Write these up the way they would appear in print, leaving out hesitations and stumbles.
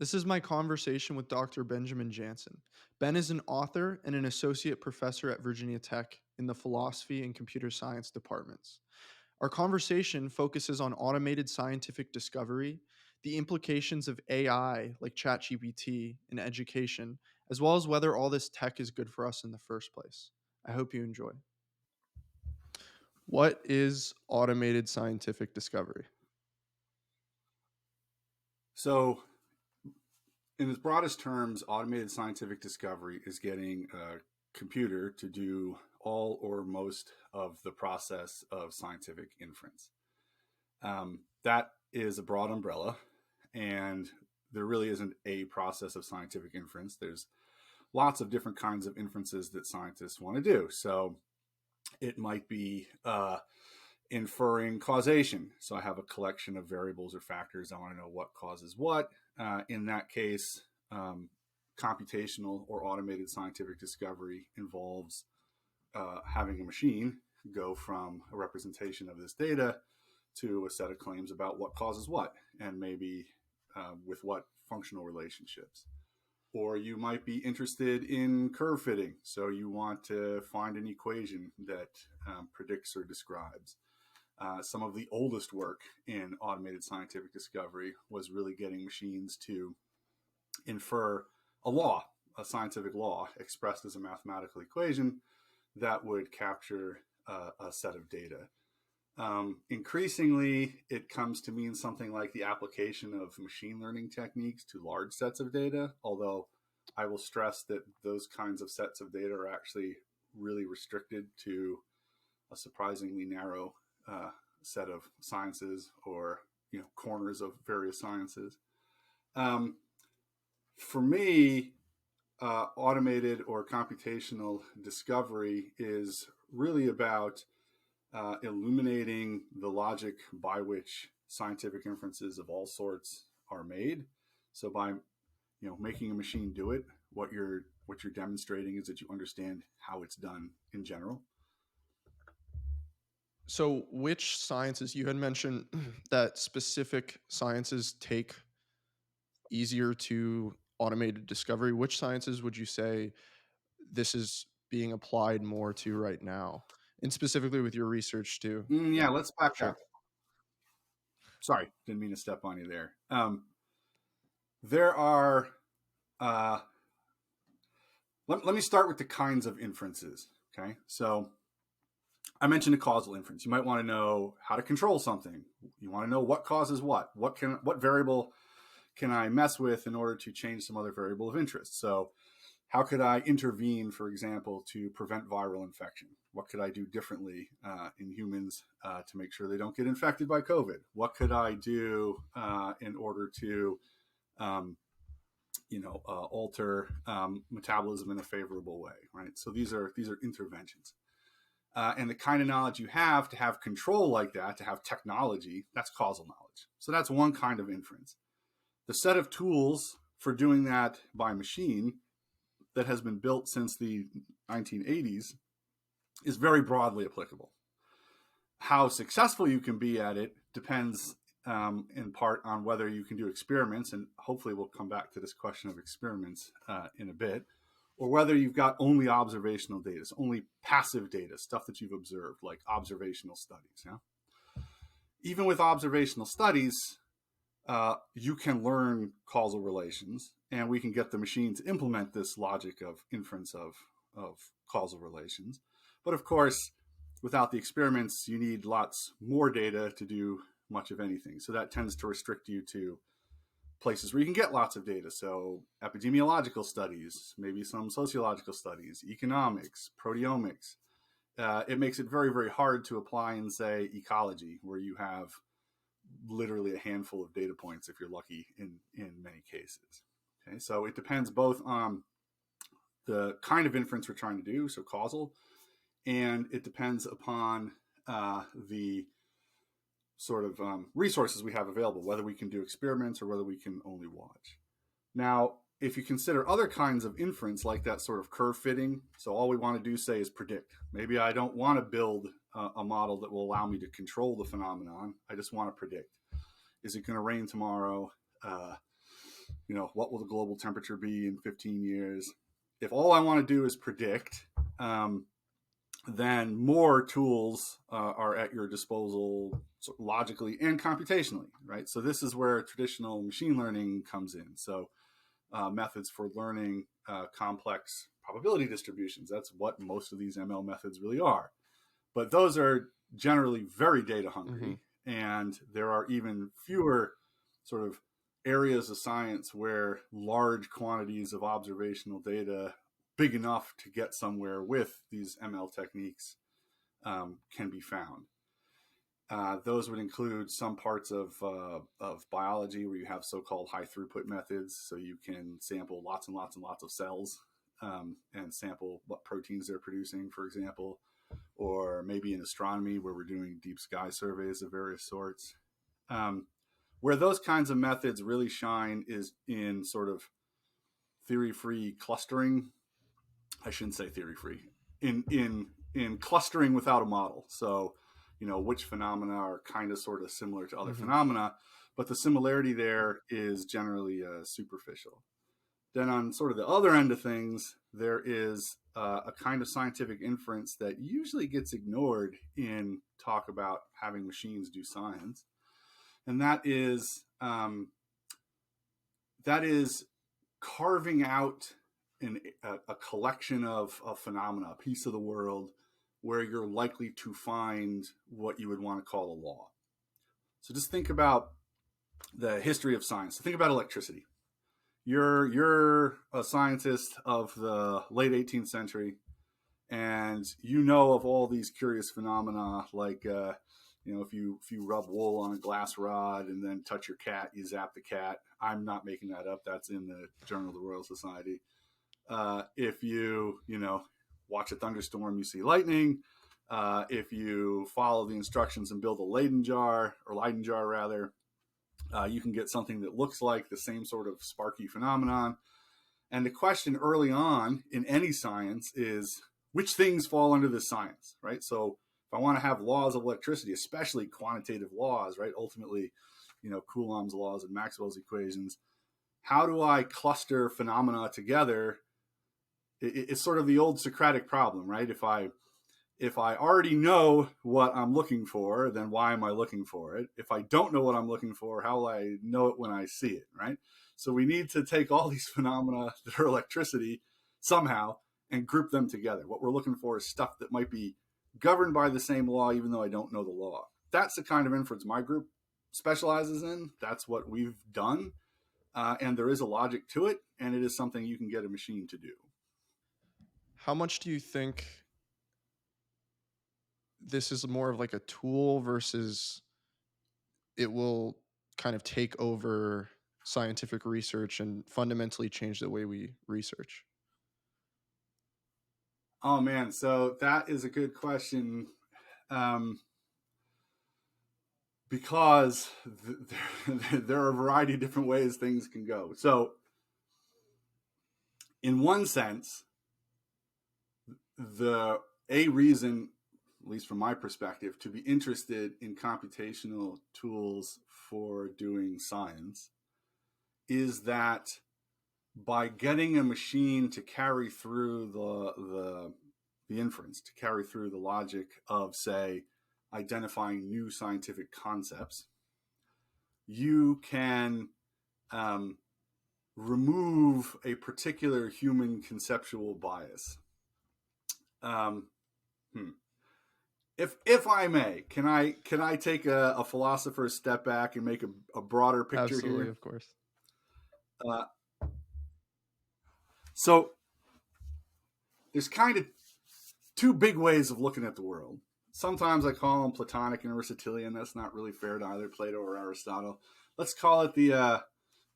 This is my conversation with Dr. Benjamin Jantzen. Ben is an author and an associate professor at Virginia Tech in the philosophy and computer science departments. Our conversation focuses on automated scientific discovery, the implications of AI like ChatGPT in education, as well as whether all this tech is good for us in the first place. I hope you enjoy. What is automated scientific discovery? So, in its broadest terms, automated scientific discovery is getting a computer to do all or most of the process of scientific inference. That is a broad umbrella, and there really isn't a process of scientific inference. There's lots of different kinds of inferences that scientists want to do. So, it might be inferring causation. So I have a collection of variables or factors. I want to know what causes what. In that case, computational or automated scientific discovery involves having a machine go from a representation of this data to a set of claims about what causes what, and maybe with what functional relationships. Or you might be interested in curve fitting. So you want to find an equation that predicts or describes. Some of the oldest work in automated scientific discovery was really getting machines to infer a law, a scientific law expressed as a mathematical equation that would capture a set of data. Increasingly, it comes to mean something like the application of machine learning techniques to large sets of data, although I will stress that those kinds of sets of data are actually really restricted to a surprisingly narrow set of sciences, or corners of various sciences. For me, automated or computational discovery is really about illuminating the logic by which scientific inferences of all sorts are made. So by making a machine do it, what you're demonstrating is that you understand how it's done in general. So, which sciences you had mentioned that specific sciences take easier to automated discovery? Which sciences would you say this is being applied more to right now? And specifically with your research too. Yeah, let's back Sure. up. Sorry, didn't mean to step on you there. There are, uh, let me start with the kinds of inferences. Okay, so I mentioned a causal inference. You might want to know how to control something. You want to know what causes what. What variable can I mess with in order to change some other variable of interest? So how could I intervene, for example, to prevent viral infection? What could I do differently in humans to make sure they don't get infected by COVID? What could I do in order to, alter metabolism in a favorable way? Right. So these are interventions. And the kind of knowledge you have to have control like that, to have technology, that's causal knowledge. So that's one kind of inference. The set of tools for doing that by machine that has been built since the 1980s is very broadly applicable. How successful you can be at it depends in part on whether you can do experiments, and hopefully we'll come back to this question of experiments in a bit, or whether you've got only observational data, so only passive data, stuff that you've observed, like observational studies. Yeah? Even with observational studies, you can learn causal relations, and we can get the machine to implement this logic of inference of causal relations. But of course, without the experiments, you need lots more data to do much of anything. So that tends to restrict you to places where you can get lots of data. So epidemiological studies, maybe some sociological studies, economics, proteomics. It makes it very, very hard to apply in, say, ecology, where you have literally a handful of data points, if you're lucky, in many cases. Okay, so it depends both on the kind of inference we're trying to do, so causal, and it depends upon the sort of resources we have available, whether we can do experiments or whether we can only watch. Now, if you consider other kinds of inference, like that sort of curve fitting, so all we want to do, say, is predict. Maybe I don't want to build a model that will allow me to control the phenomenon. I just want to predict. Is it going to rain tomorrow? what will the global temperature be in 15 years? If all I want to do is predict, then more tools are at your disposal logically and computationally, right? So this is where traditional machine learning comes in. So methods for learning complex probability distributions. That's what most of these ML methods really are. But those are generally very data Mm-hmm. hungry, and there are even fewer sort of areas of science where large quantities of observational data, big enough to get somewhere with these ML techniques, can be found. Those would include some parts of biology where you have so-called high throughput methods, so you can sample lots and lots and lots of cells and sample what proteins they're producing, for example, or maybe in astronomy where we're doing deep sky surveys of various sorts. Where those kinds of methods really shine is in sort of theory-free clustering. I shouldn't say theory-free. In clustering without a model. So, which phenomena are kind of sort of similar to other Mm-hmm. phenomena, but the similarity there is generally superficial. Then on sort of the other end of things, there is a kind of scientific inference that usually gets ignored in talk about having machines do science, and that is carving out a collection of phenomena, a piece of the world where you're likely to find what you would want to call a law. So just think about the history of science. Think about electricity. You're a scientist of the late 18th century, and you know of all these curious phenomena like if you rub wool on a glass rod and then touch your cat, you zap the cat. I'm not making that up. That's in the Journal of the Royal Society. If you watch a thunderstorm, you see lightning. If you follow the instructions and build a Leyden jar rather, you can get something that looks like the same sort of sparky phenomenon. And the question early on in any science is which things fall under this science, right? So if I want to have laws of electricity, especially quantitative laws, right? Ultimately, Coulomb's laws and Maxwell's equations, how do I cluster phenomena together? It's sort of the old Socratic problem, right? If I already know what I'm looking for, then why am I looking for it? If I don't know what I'm looking for, how will I know it when I see it, right? So we need to take all these phenomena that are electricity somehow and group them together. What we're looking for is stuff that might be governed by the same law, even though I don't know the law. That's the kind of inference my group specializes in. That's what we've done. And there is a logic to it, and it is something you can get a machine to do. How much do you think this is more of like a tool versus it will kind of take over scientific research and fundamentally change the way we research? Oh man, so that is a good question. Um, because there are a variety of different ways things can go. So, in one sense, a reason, at least from my perspective, to be interested in computational tools for doing science is that by getting a machine to carry through the inference, to carry through the logic of, say, identifying new scientific concepts, you can remove a particular human conceptual bias. Um, If I may, can I take a philosopher's step back and make a broader picture Absolutely, here? of course. Uh, so there's kind of two big ways of looking at the world. Sometimes I call them Platonic and Aristotelian. That's not really fair to either Plato or Aristotle. Let's call it the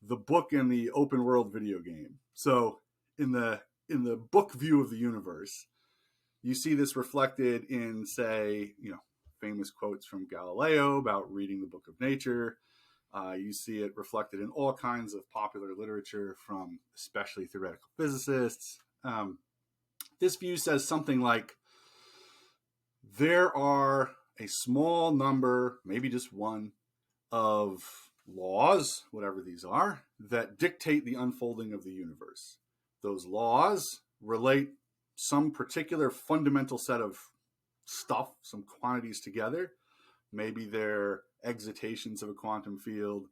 book and the open world video game. So in the book view of the universe, you see this reflected in, say, famous quotes from Galileo about reading the book of nature. You see it reflected in all kinds of popular literature from especially theoretical physicists. This view says something like, there are a small number, maybe just one, of laws, whatever these are, that dictate the unfolding of the universe. Those laws relate some particular fundamental set of stuff, some quantities together. Maybe they're excitations of a quantum field.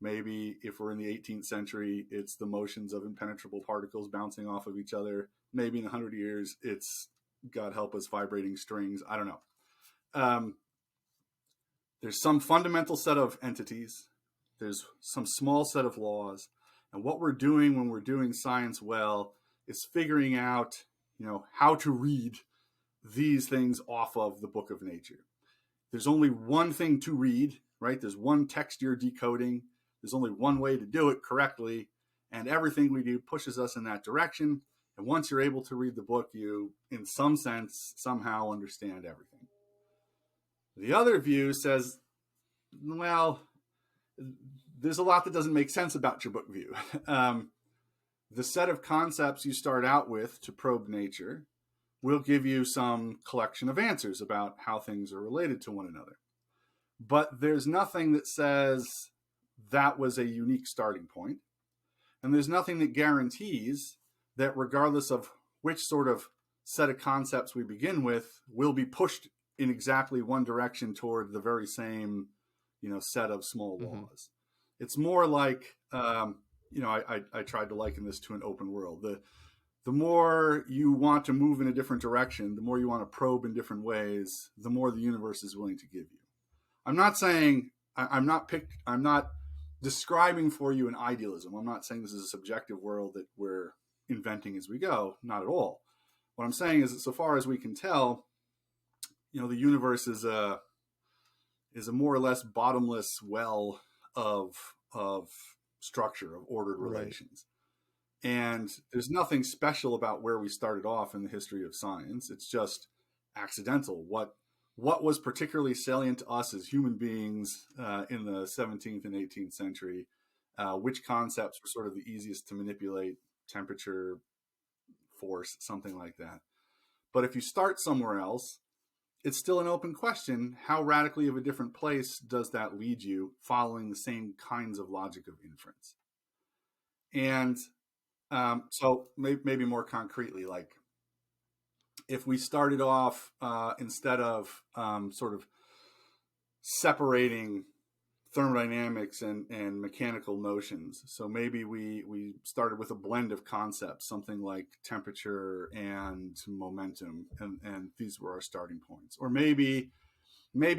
Maybe if we're in the 18th century, it's the motions of impenetrable particles bouncing off of each other. Maybe in 100 years, it's, God help us, vibrating strings. I don't know. There's some fundamental set of entities. There's some small set of laws. And what we're doing when we're doing science well is figuring out, how to read these things off of the book of nature. There's only one thing to read, right? There's one text you're decoding. There's only one way to do it correctly. And everything we do pushes us in that direction. And once you're able to read the book, you, in some sense, somehow understand everything. The other view says, well, there's a lot that doesn't make sense about your book view. The set of concepts you start out with to probe nature will give you some collection of answers about how things are related to one another. But there's nothing that says that was a unique starting point. And there's nothing that guarantees that regardless of which sort of set of concepts we begin with, we'll be pushed in exactly one direction toward the very same, set of small laws. It's more like, I tried to liken this to an open world. The more you want to move in a different direction, the more you want to probe in different ways, the more the universe is willing to give you. I'm not saying, I'm not describing for you an idealism. I'm not saying this is a subjective world that we're inventing as we go. Not at all. What I'm saying is that so far as we can tell, the universe is a more or less bottomless well of structure, of ordered relations. Right. And there's nothing special about where we started off in the history of science. It's just accidental. What was particularly salient to us as human beings in the 17th and 18th century, which concepts were sort of the easiest to manipulate, temperature, force, something like that. But if you start somewhere else, it's still an open question. How radically of a different place does that lead you following the same kinds of logic of inference? And so maybe more concretely, like if we started off instead of sort of separating thermodynamics and mechanical notions. So maybe we started with a blend of concepts, something like temperature and momentum, and these were our starting points. Or maybe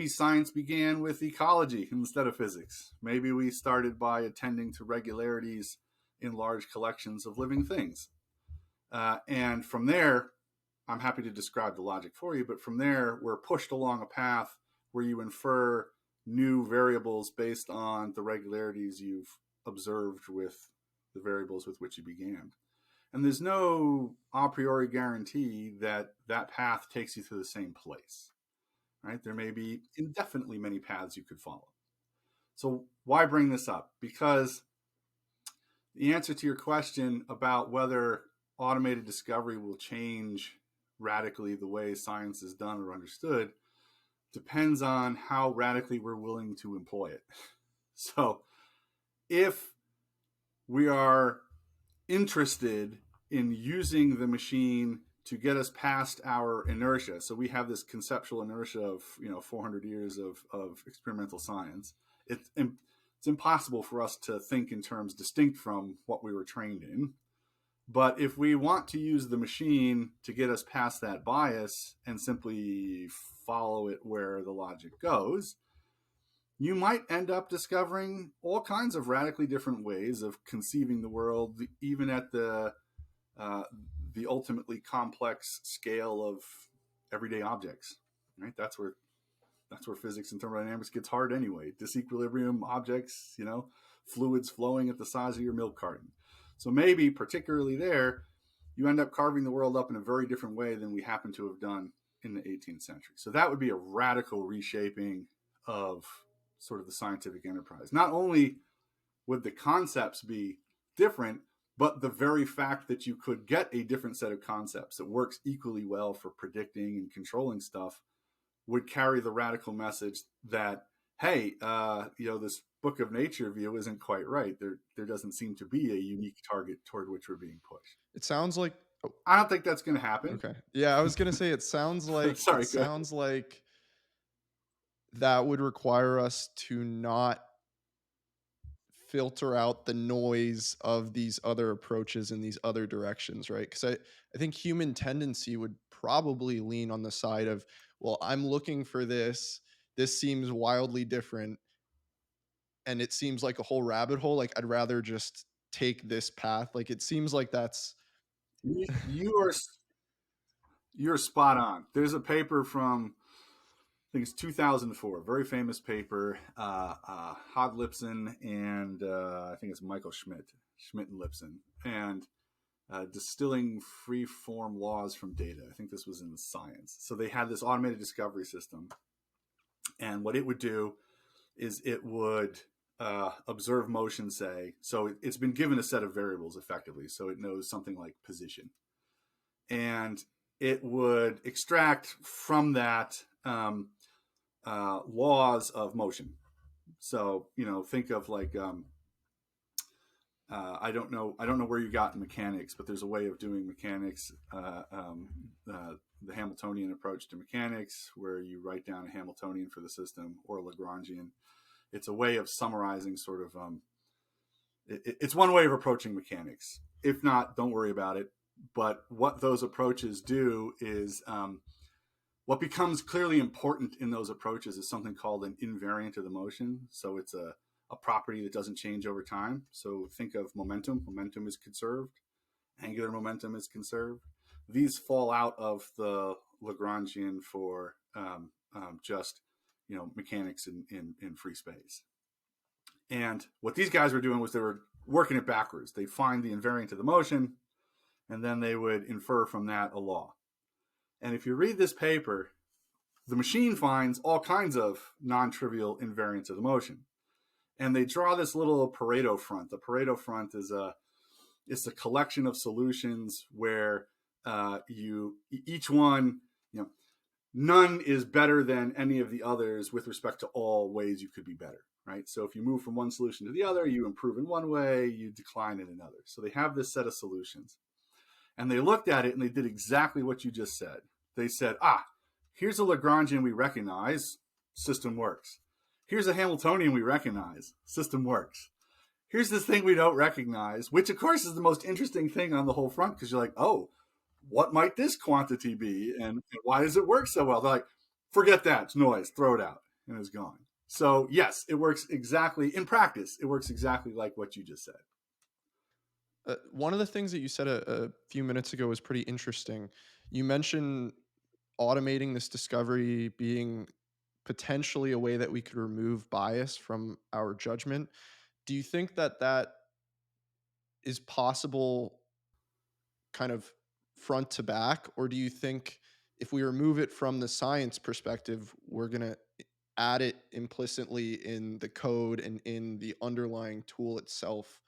science began with ecology instead of physics. Maybe we started by attending to regularities in large collections of living things. And from there, I'm happy to describe the logic for you, but from there, we're pushed along a path where you infer new variables based on the regularities you've observed with the variables with which you began. And there's no a priori guarantee that that path takes you to the same place, right? There may be indefinitely many paths you could follow. So why bring this up? Because the answer to your question about whether automated discovery will change radically the way science is done or understood depends on how radically we're willing to employ it. So if we are interested in using the machine to get us past our inertia, so we have this conceptual inertia of 400 years of experimental science, it's impossible for us to think in terms distinct from what we were trained in. But if we want to use the machine to get us past that bias and simply follow it where the logic goes, you might end up discovering all kinds of radically different ways of conceiving the world, even at the ultimately complex scale of everyday objects. Right? That's where physics and thermodynamics gets hard anyway. Disequilibrium objects, fluids flowing at the size of your milk carton. So maybe, particularly there, you end up carving the world up in a very different way than we happen to have done in the 18th century. So that would be a radical reshaping of sort of the scientific enterprise. Not only would the concepts be different, but the very fact that you could get a different set of concepts that works equally well for predicting and controlling stuff would carry the radical message that, hey, this book of nature view isn't quite right. There doesn't seem to be a unique target toward which we're being pushed. It sounds like oh, I don't think that's going to happen. okay. Yeah, I was gonna say it Sorry, go ahead. sounds like that would require us to not filter out the noise of these other approaches in these other directions, right? Because I think human tendency would probably lean on the side of, well, I'm looking for this. This seems wildly different, and it seems like a whole rabbit hole. Like I'd rather just take this path. Like it seems like that's You are you're spot on. There's a paper from I think it's 2004, a very famous paper. Hod Lipson and I think it's Michael Schmidt and Lipson, and distilling free form laws from data. I think this was in Science. So they had this automated discovery system, and what it would do is it would observe motion, say. So it's been given a set of variables effectively. So it knows something like position. And it would extract from that laws of motion. So, think of like, I don't know where you got in mechanics, but there's a way of doing mechanics, the Hamiltonian approach to mechanics, where you write down a Hamiltonian for the system or a Lagrangian. It's a way of summarizing sort of, it's one way of approaching mechanics. If not, don't worry about it. But what those approaches do is, what becomes clearly important in those approaches is something called an invariant of the motion. So it's a property that doesn't change over time. So think of momentum. Momentum is conserved. Angular momentum is conserved. These fall out of the Lagrangian for just mechanics in free space. And what these guys were doing was they were working it backwards. They'd find the invariant of the motion, and then they would infer from that a law. And if you read this paper, the machine finds all kinds of non-trivial invariants of the motion. And they draw this little Pareto front. The Pareto front is it's a collection of solutions where each one, none is better than any of the others with respect to all ways you could be better, right? So if you move from one solution to the other, you improve in one way, you decline in another. So they have this set of solutions. And they looked at it and they did exactly what you just said. They said, here's a Lagrangian we recognize, system works. Here's a Hamiltonian we recognize, system works. Here's this thing we don't recognize, which of course is the most interesting thing on the whole front, because you're like, oh, what might this quantity be? And why does it work so well? They're like, forget that, it's noise, throw it out, and it's gone. So yes, it works exactly, in practice, it works exactly like what you just said. one of the things that you said a few minutes ago was pretty interesting. You mentioned automating this discovery being potentially a way that we could remove bias from our judgment. Do you think that that is possible kind of front to back? Or do you think if we remove it from the science perspective, we're going to add it implicitly in the code and in the underlying tool itself?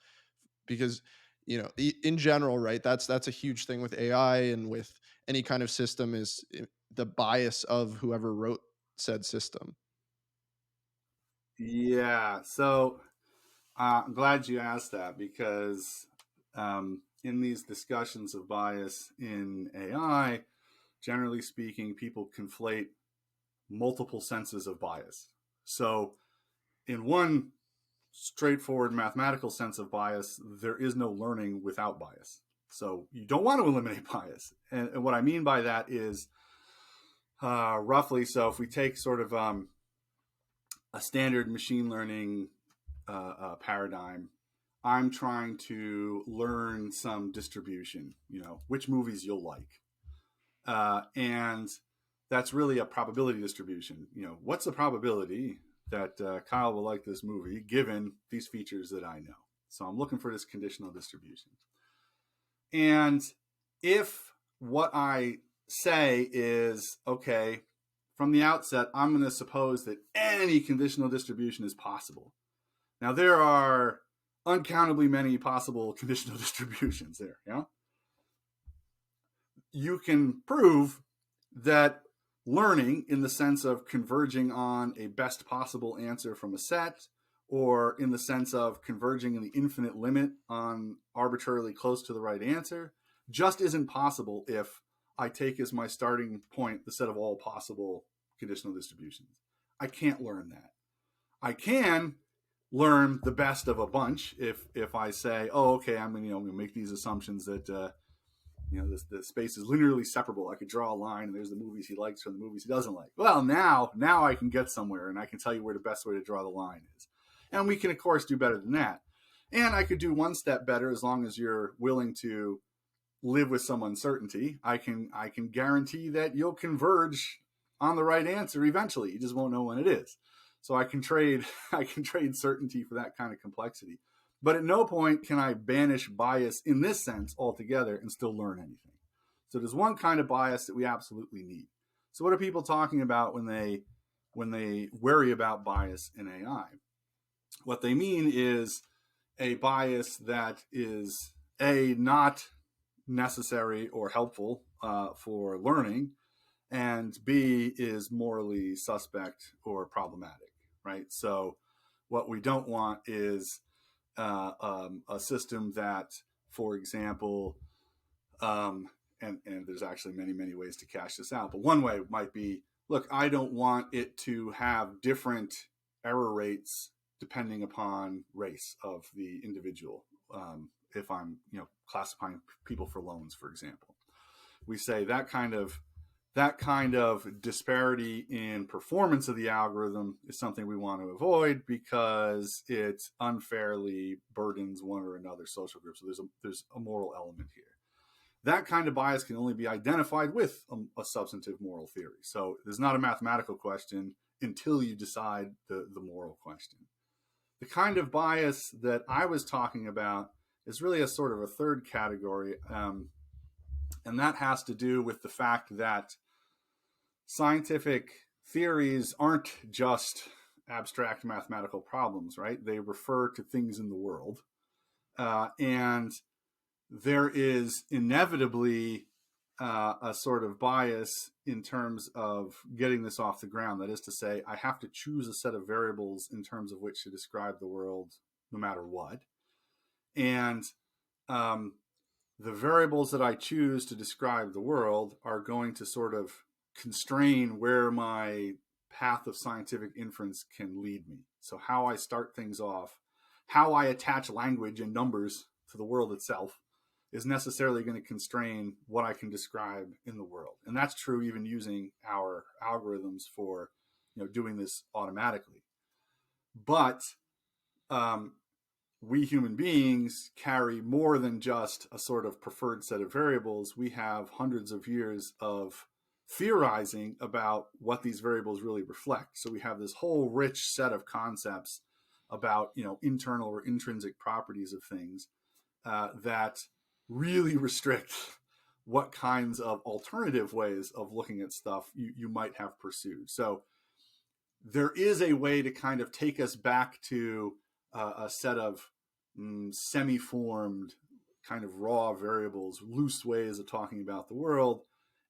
Because in general, right, that's a huge thing with AI and with any kind of system is the bias of whoever wrote said system. Yeah, so I'm glad you asked that, because in these discussions of bias in AI, generally speaking, people conflate multiple senses of bias. So, in one straightforward mathematical sense of bias, there is no learning without bias. So, you don't want to eliminate bias. And what I mean by that is roughly, so if we take sort of a standard machine learning paradigm, I'm trying to learn some distribution, which movies you'll like. And that's really a probability distribution. What's the probability that Kyle will like this movie given these features that I know? So I'm looking for this conditional distribution. And if what I say is, okay, from the outset, I'm going to suppose that any conditional distribution is possible. Now, there are uncountably many possible conditional distributions there. You can prove that learning in the sense of converging on a best possible answer from a set, or in the sense of converging in the infinite limit on arbitrarily close to the right answer, just isn't possible if I take as my starting point the set of all possible conditional distributions. I can't learn that. I can learn the best of a bunch if I say, oh, okay, I'm gonna make these assumptions that the space is linearly separable. I could draw a line, and there's the movies he likes from the movies he doesn't like. Well, now I can get somewhere, and I can tell you where the best way to draw the line is. And we can, of course, do better than that. And I could do one step better as long as you're willing to live with some uncertainty. I can guarantee that you'll converge on the right answer eventually. You just won't know when it is. So I can trade I can trade certainty for that kind of complexity. But at no point can I banish bias in this sense altogether and still learn anything. So there's one kind of bias that we absolutely need. So what are people talking about when they worry about bias in AI? What they mean is a bias that is not necessary or helpful for learning, and B is morally suspect or problematic, right? So what we don't want is a system that, for example, and there's actually many ways to cash this out, but one way might be, look, I don't want it to have different error rates depending upon race of the individual. If I'm classifying people for loans, for example, we say that kind of disparity in performance of the algorithm is something we want to avoid because it unfairly burdens one or another social group. So there's a moral element here. That kind of bias can only be identified with a substantive moral theory. So there's not a mathematical question until you decide the moral question. The kind of bias that I was talking about is really a sort of a third category, and that has to do with the fact that scientific theories aren't just abstract mathematical problems, right? They refer to things in the world. And there is inevitably a sort of bias in terms of getting this off the ground. That is to say, I have to choose a set of variables in terms of which to describe the world no matter what. And the variables that I choose to describe the world are going to sort of constrain where my path of scientific inference can lead me. So how I start things off, how I attach language and numbers to the world itself is necessarily going to constrain what I can describe in the world. And that's true even using our algorithms for doing this automatically. But we human beings carry more than just a sort of preferred set of variables. We have hundreds of years of theorizing about what these variables really reflect. So we have this whole rich set of concepts about internal or intrinsic properties of things that really restrict what kinds of alternative ways of looking at stuff you might have pursued. So there is a way to kind of take us back to a set of semi-formed kind of raw variables, loose ways of talking about the world,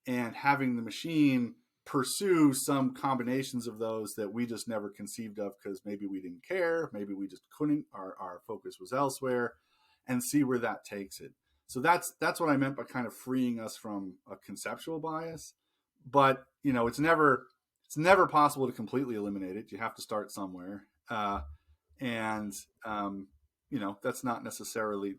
and having the machine pursue some combinations of those that we just never conceived of because maybe we didn't care, maybe we just couldn't, our focus was elsewhere, and see where that takes it. So that's what I meant by kind of freeing us from a conceptual bias. But it's never possible to completely eliminate it. You have to start somewhere, and that's not necessarily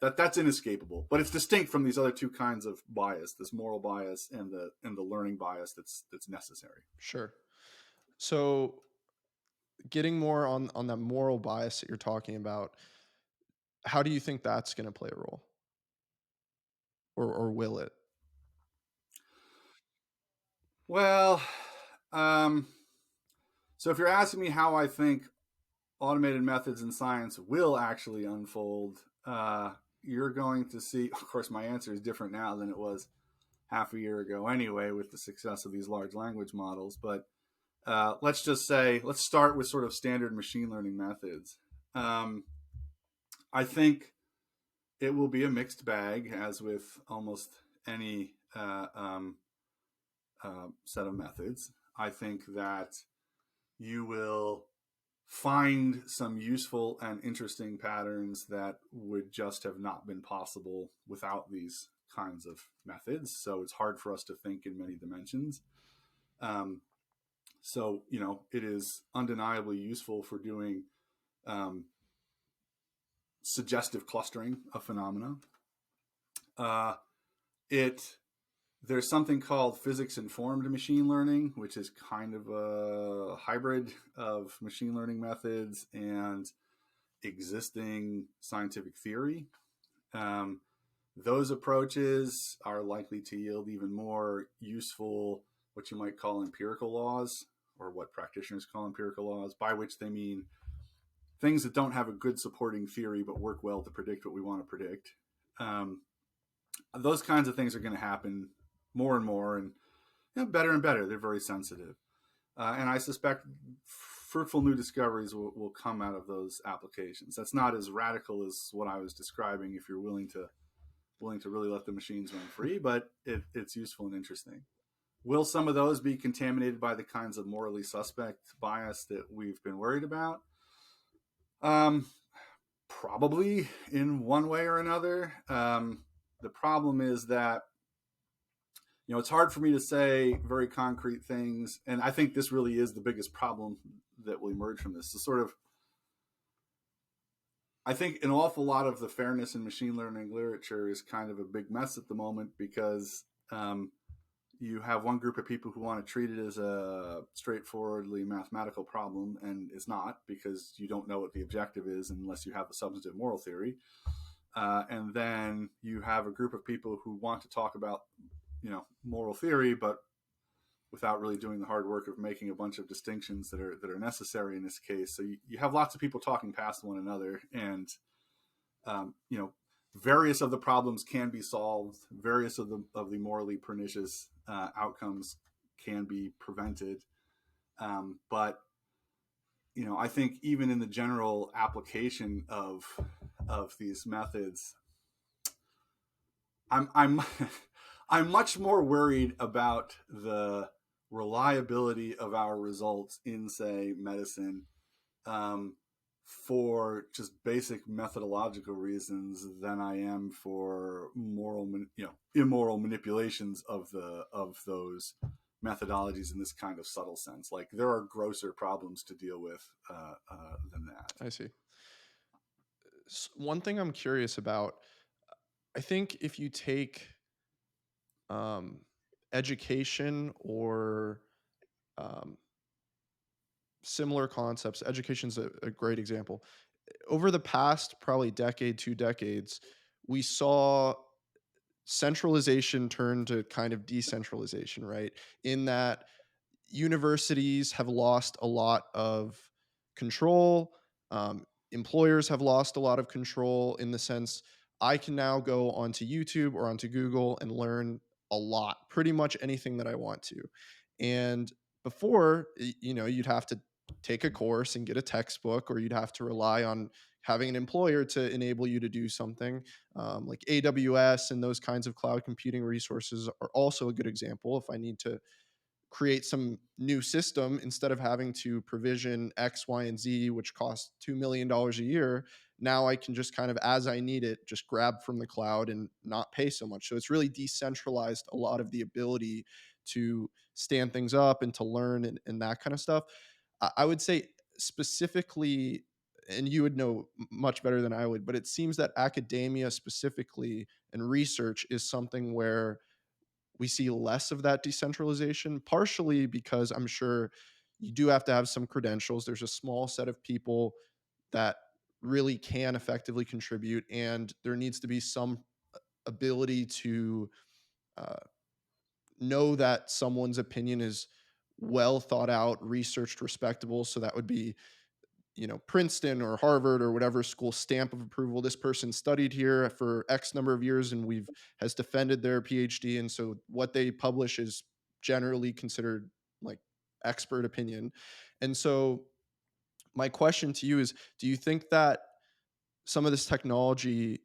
that's inescapable, but it's distinct from these other two kinds of bias, this moral bias and the learning bias that's necessary. Sure. So getting more on that moral bias that you're talking about, how do you think that's going to play a role, or will it? Well, so if you're asking me how I think automated methods in science will actually unfold, you're going to see, of course, my answer is different now than it was half a year ago anyway, with the success of these large language models. But let's start with sort of standard machine learning methods. I think it will be a mixed bag, as with almost any set of methods. I think that you will find some useful and interesting patterns that would just have not been possible without these kinds of methods. So it's hard for us to think in many dimensions. Um, so, it is undeniably useful for doing um, suggestive clustering of phenomena. Uh, it There's something called physics informed machine learning, which is kind of a hybrid of machine learning methods and existing scientific theory. Um, those approaches are likely to yield even more useful, what you might call empirical laws, or what practitioners call empirical laws, by which they mean things that don't have a good supporting theory but work well to predict what we want to predict. Um, those kinds of things are going to happen more and more, and better and better. They're very sensitive, and I suspect fruitful new discoveries will come out of those applications. That's not as radical as what I was describing. If you're willing to really let the machines run free, but it's useful and interesting. Will some of those be contaminated by the kinds of morally suspect bias that we've been worried about? Um, Probably in one way or another. The problem is that it's hard for me to say very concrete things, and I think this really is the biggest problem that will emerge from this. So sort of, I think an awful lot of the fairness in machine learning literature is kind of a big mess at the moment because you have one group of people who want to treat it as a straightforwardly mathematical problem, and it's not because you don't know what the objective is unless you have the substantive moral theory. And then you have a group of people who want to talk about, moral theory, but without really doing the hard work of making a bunch of distinctions that are necessary in this case. So you have lots of people talking past one another, and um, you know, various of the problems can be solved. Various of the morally pernicious outcomes can be prevented. But I think even in the general application of these methods, I'm I'm much more worried about the reliability of our results in, say, medicine, um, for just basic methodological reasons than I am for immoral manipulations of those methodologies in this kind of subtle sense. Like there are grosser problems to deal with than that. I see. One thing I'm curious about, I think if you take um, education or um, similar concepts, education's a great example. Over the past probably decade, 2 decades, we saw centralization turn to kind of decentralization, right? In that universities have lost a lot of control. Employers have lost a lot of control in the sense I can now go onto YouTube or onto Google and learn a lot, pretty much anything that I want to. And before, you'd have to take a course and get a textbook, or you'd have to rely on having an employer to enable you to do something. Like AWS and those kinds of cloud computing resources are also a good example. If I need to create some new system, instead of having to provision X, Y, and Z, which costs $2 million a year, now I can just kind of, as I need it, just grab from the cloud and not pay so much. So it's really decentralized a lot of the ability to stand things up and to learn and that kind of stuff. I would say specifically, and you would know much better than I would, but it seems that academia specifically and research is something where we see less of that decentralization, partially because I'm sure you do have to have some credentials. There's a small set of people that really can effectively contribute, and there needs to be some ability to uh, know that someone's opinion is well thought out, researched, respectable. So that would be Princeton or Harvard or whatever school stamp of approval. This person studied here for X number of years and we've has defended their PhD, and so what they publish is generally considered like expert opinion. And so my question to you is, do you think that some of this technology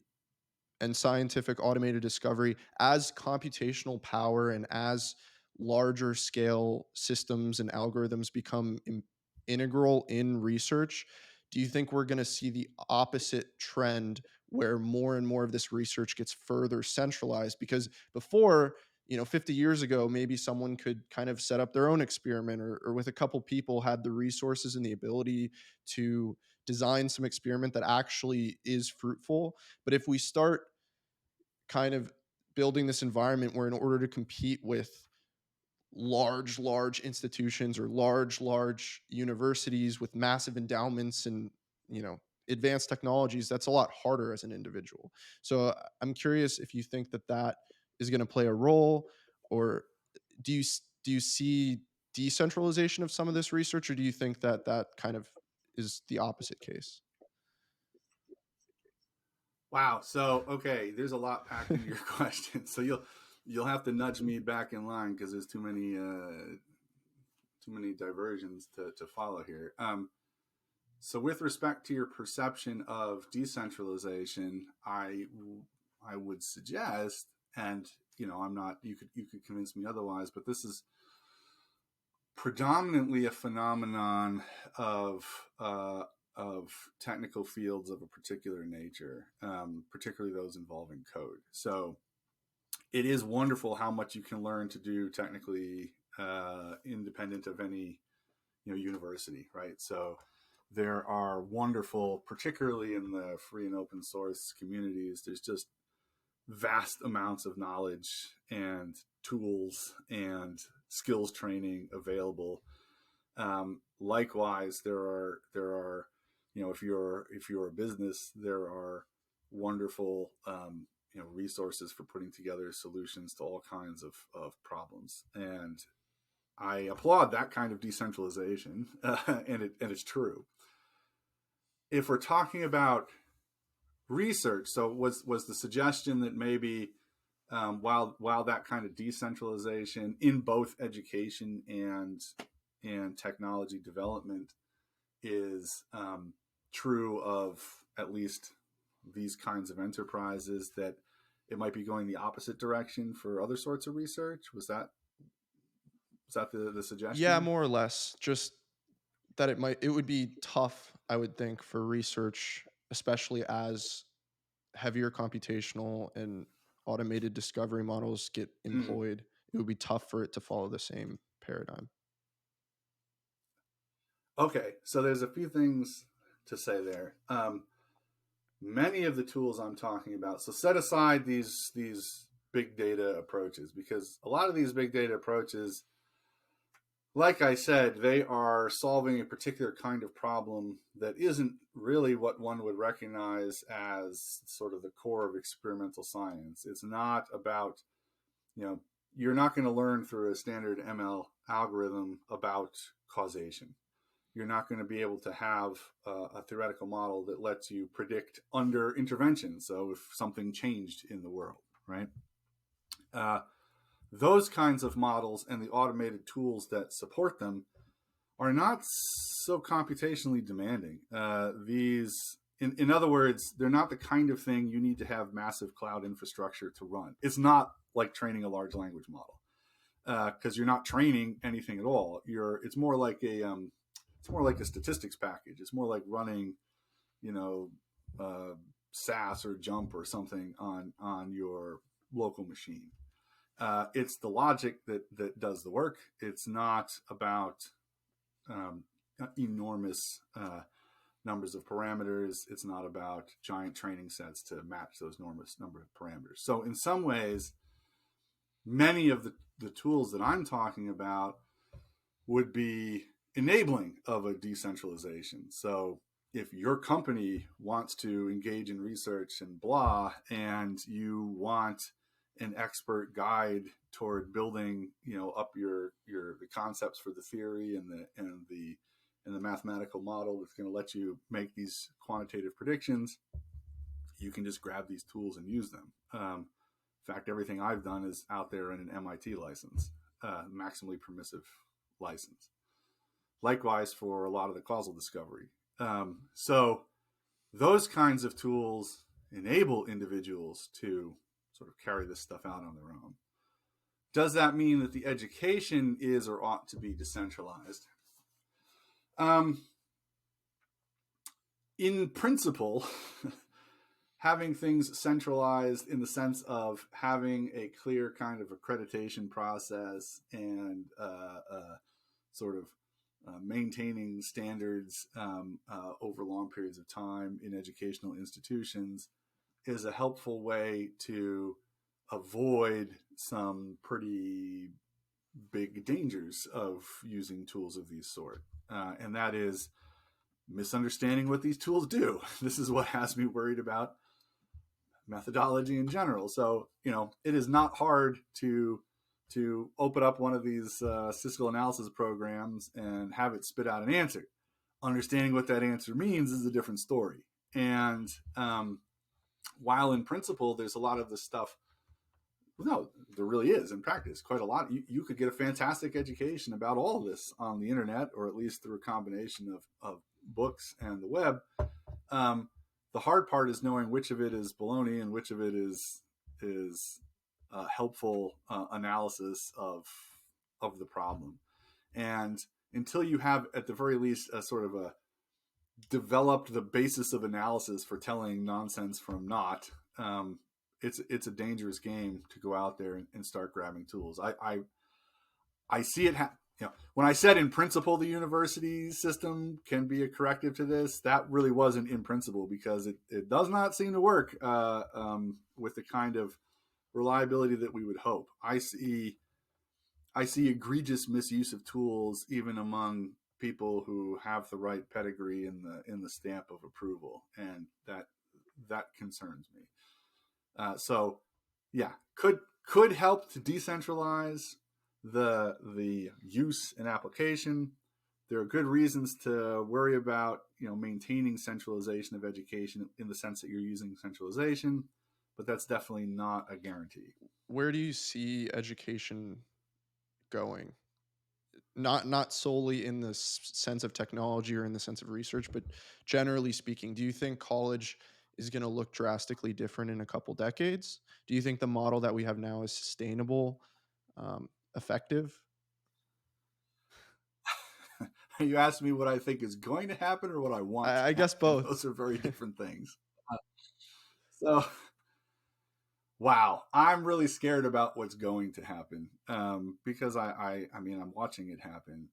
and scientific automated discovery, as computational power and as larger scale systems and algorithms become integral in research, do you think we're going to see the opposite trend where more and more of this research gets further centralized? Because before, 50 years ago, maybe someone could kind of set up their own experiment, or with a couple people had the resources and the ability to design some experiment that actually is fruitful. But if we start kind of building this environment where, in order to compete with large institutions or large universities with massive endowments and, advanced technologies, that's a lot harder as an individual. So I'm curious if you think that that is going to play a role, or do you see decentralization of some of this research, or do you think that that kind of is the opposite case? Wow. So okay, there's a lot packed into your question. So you'll have to nudge me back in line because there's too many diversions to follow here. So with respect to your perception of decentralization, I would suggest, and I'm not. You could convince me otherwise, but this is predominantly a phenomenon of uh, of technical fields of a particular nature, particularly those involving code. So it is wonderful how much you can learn to do technically independent of any university, right? So there are wonderful, particularly in the free and open source communities. There's just vast amounts of knowledge and tools and skills training available. Likewise, there are if you're a business, there are wonderful resources for putting together solutions to all kinds of problems, and I applaud that kind of decentralization, and it's true. If we're talking about research, so was the suggestion that maybe while that kind of decentralization in both education and technology development is true of at least these kinds of enterprises, that it might be going the opposite direction for other sorts of research? Was that the Yeah, suggestion? more or less. Just that it would be tough, I would think, for research, especially as heavier computational and automated discovery models get Mm. employed. It would be tough for it to follow the same paradigm. Okay, so there's a few things to say there. Many of the tools I'm talking about, so set aside these big data approaches, because a lot of these big data approaches, like I said, they are solving a particular kind of problem that isn't really what one would recognize as sort of the core of experimental science. It's not about, you know, you're not going to learn through a standard ML algorithm about causation. You're not going to be able to have a theoretical model that lets you predict under intervention. So if something changed in the world, right? Uh, those kinds of models and the automated tools that support them are not so computationally demanding. In other words, they're not the kind of thing you need to have massive cloud infrastructure to run. It's not like training a large language model, because you're not training anything at all. It's more like a statistics package. It's more like running, you know, uh, SAS or Jump or something on your local machine. It's the logic that does the work. It's not about um, enormous numbers of parameters. It's not about giant training sets to match those enormous number of parameters. So in some ways, many of the tools that I'm talking about would be enabling of a decentralization. So if your company wants to engage in research and blah, and you want an expert guide toward building, up your the concepts for the theory and the mathematical model that's going to let you make these quantitative predictions, you can just grab these tools and use them. In fact, everything I've done is out there in an MIT license, maximally permissive license. Likewise for a lot of the causal discovery. So those kinds of tools enable individuals to sort of carry this stuff out on their own. Does that mean that the education is or ought to be decentralized? Um, in principle, having things centralized in the sense of having a clear kind of accreditation process and sort of maintaining standards over long periods of time in educational institutions is a helpful way to avoid some pretty big dangers of using tools of these sort. And that is misunderstanding what these tools do. This is what has me worried about methodology in general. So, it is not hard to open up one of these statistical analysis programs and have it spit out an answer. Understanding what that answer means is a different story. And while in principle, there's a lot of this stuff. No, there really is in practice quite a lot. You could get a fantastic education about all of this on the internet, or at least through a combination of books and the web. Um, the hard part is knowing which of it is baloney and which of it is helpful analysis of the problem. And until you have, at the very least, a sort of a developed the basis of analysis for telling nonsense from not, it's a dangerous game to go out there and start grabbing tools. I see it. When I said in principle the university system can be a corrective to this, that really wasn't in principle, because it does not seem to work with the kind of reliability that we would hope. I see egregious misuse of tools even among people who have the right pedigree in the stamp of approval, and that concerns me. So, yeah, could help to decentralize the use and application. There are good reasons to worry about maintaining centralization of education in the sense that you're using centralization, but that's definitely not a guarantee. Where do you see education going? Not solely in the sense of technology or in the sense of research, but generally speaking, do you think college is going to look drastically different in a couple decades? Do you think the model that we have now is sustainable, effective? You asked me what I think is going to happen or what I want to I guess happen. both. Those are very different things. Uh, so, wow, I'm really scared about what's going to happen, because I mean, I'm watching it happen.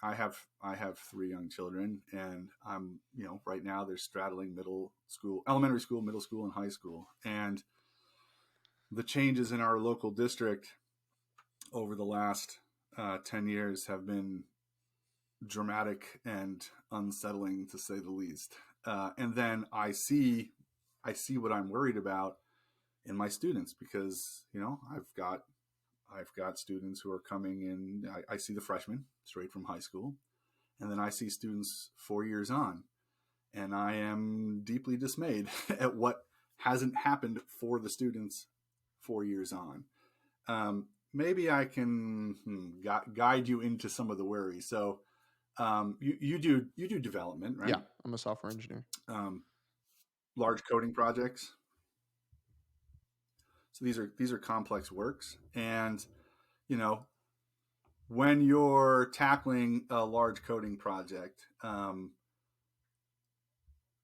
I have three young children, and I'm right now they're straddling middle school, elementary school, middle school, and high school, and the changes in our local district over the last 10 years have been dramatic and unsettling, to say the least. And then I see what I'm worried about in my students, because I've got students who are coming in. I see the freshmen straight from high school, and then I see students 4 years on, and I am deeply dismayed at what hasn't happened for the students 4 years on. Maybe I can guide you into some of the worry. So, you do development, right? Yeah, I'm a software engineer. Um, Large coding projects. So these are complex works, and you know when you're tackling a large coding project,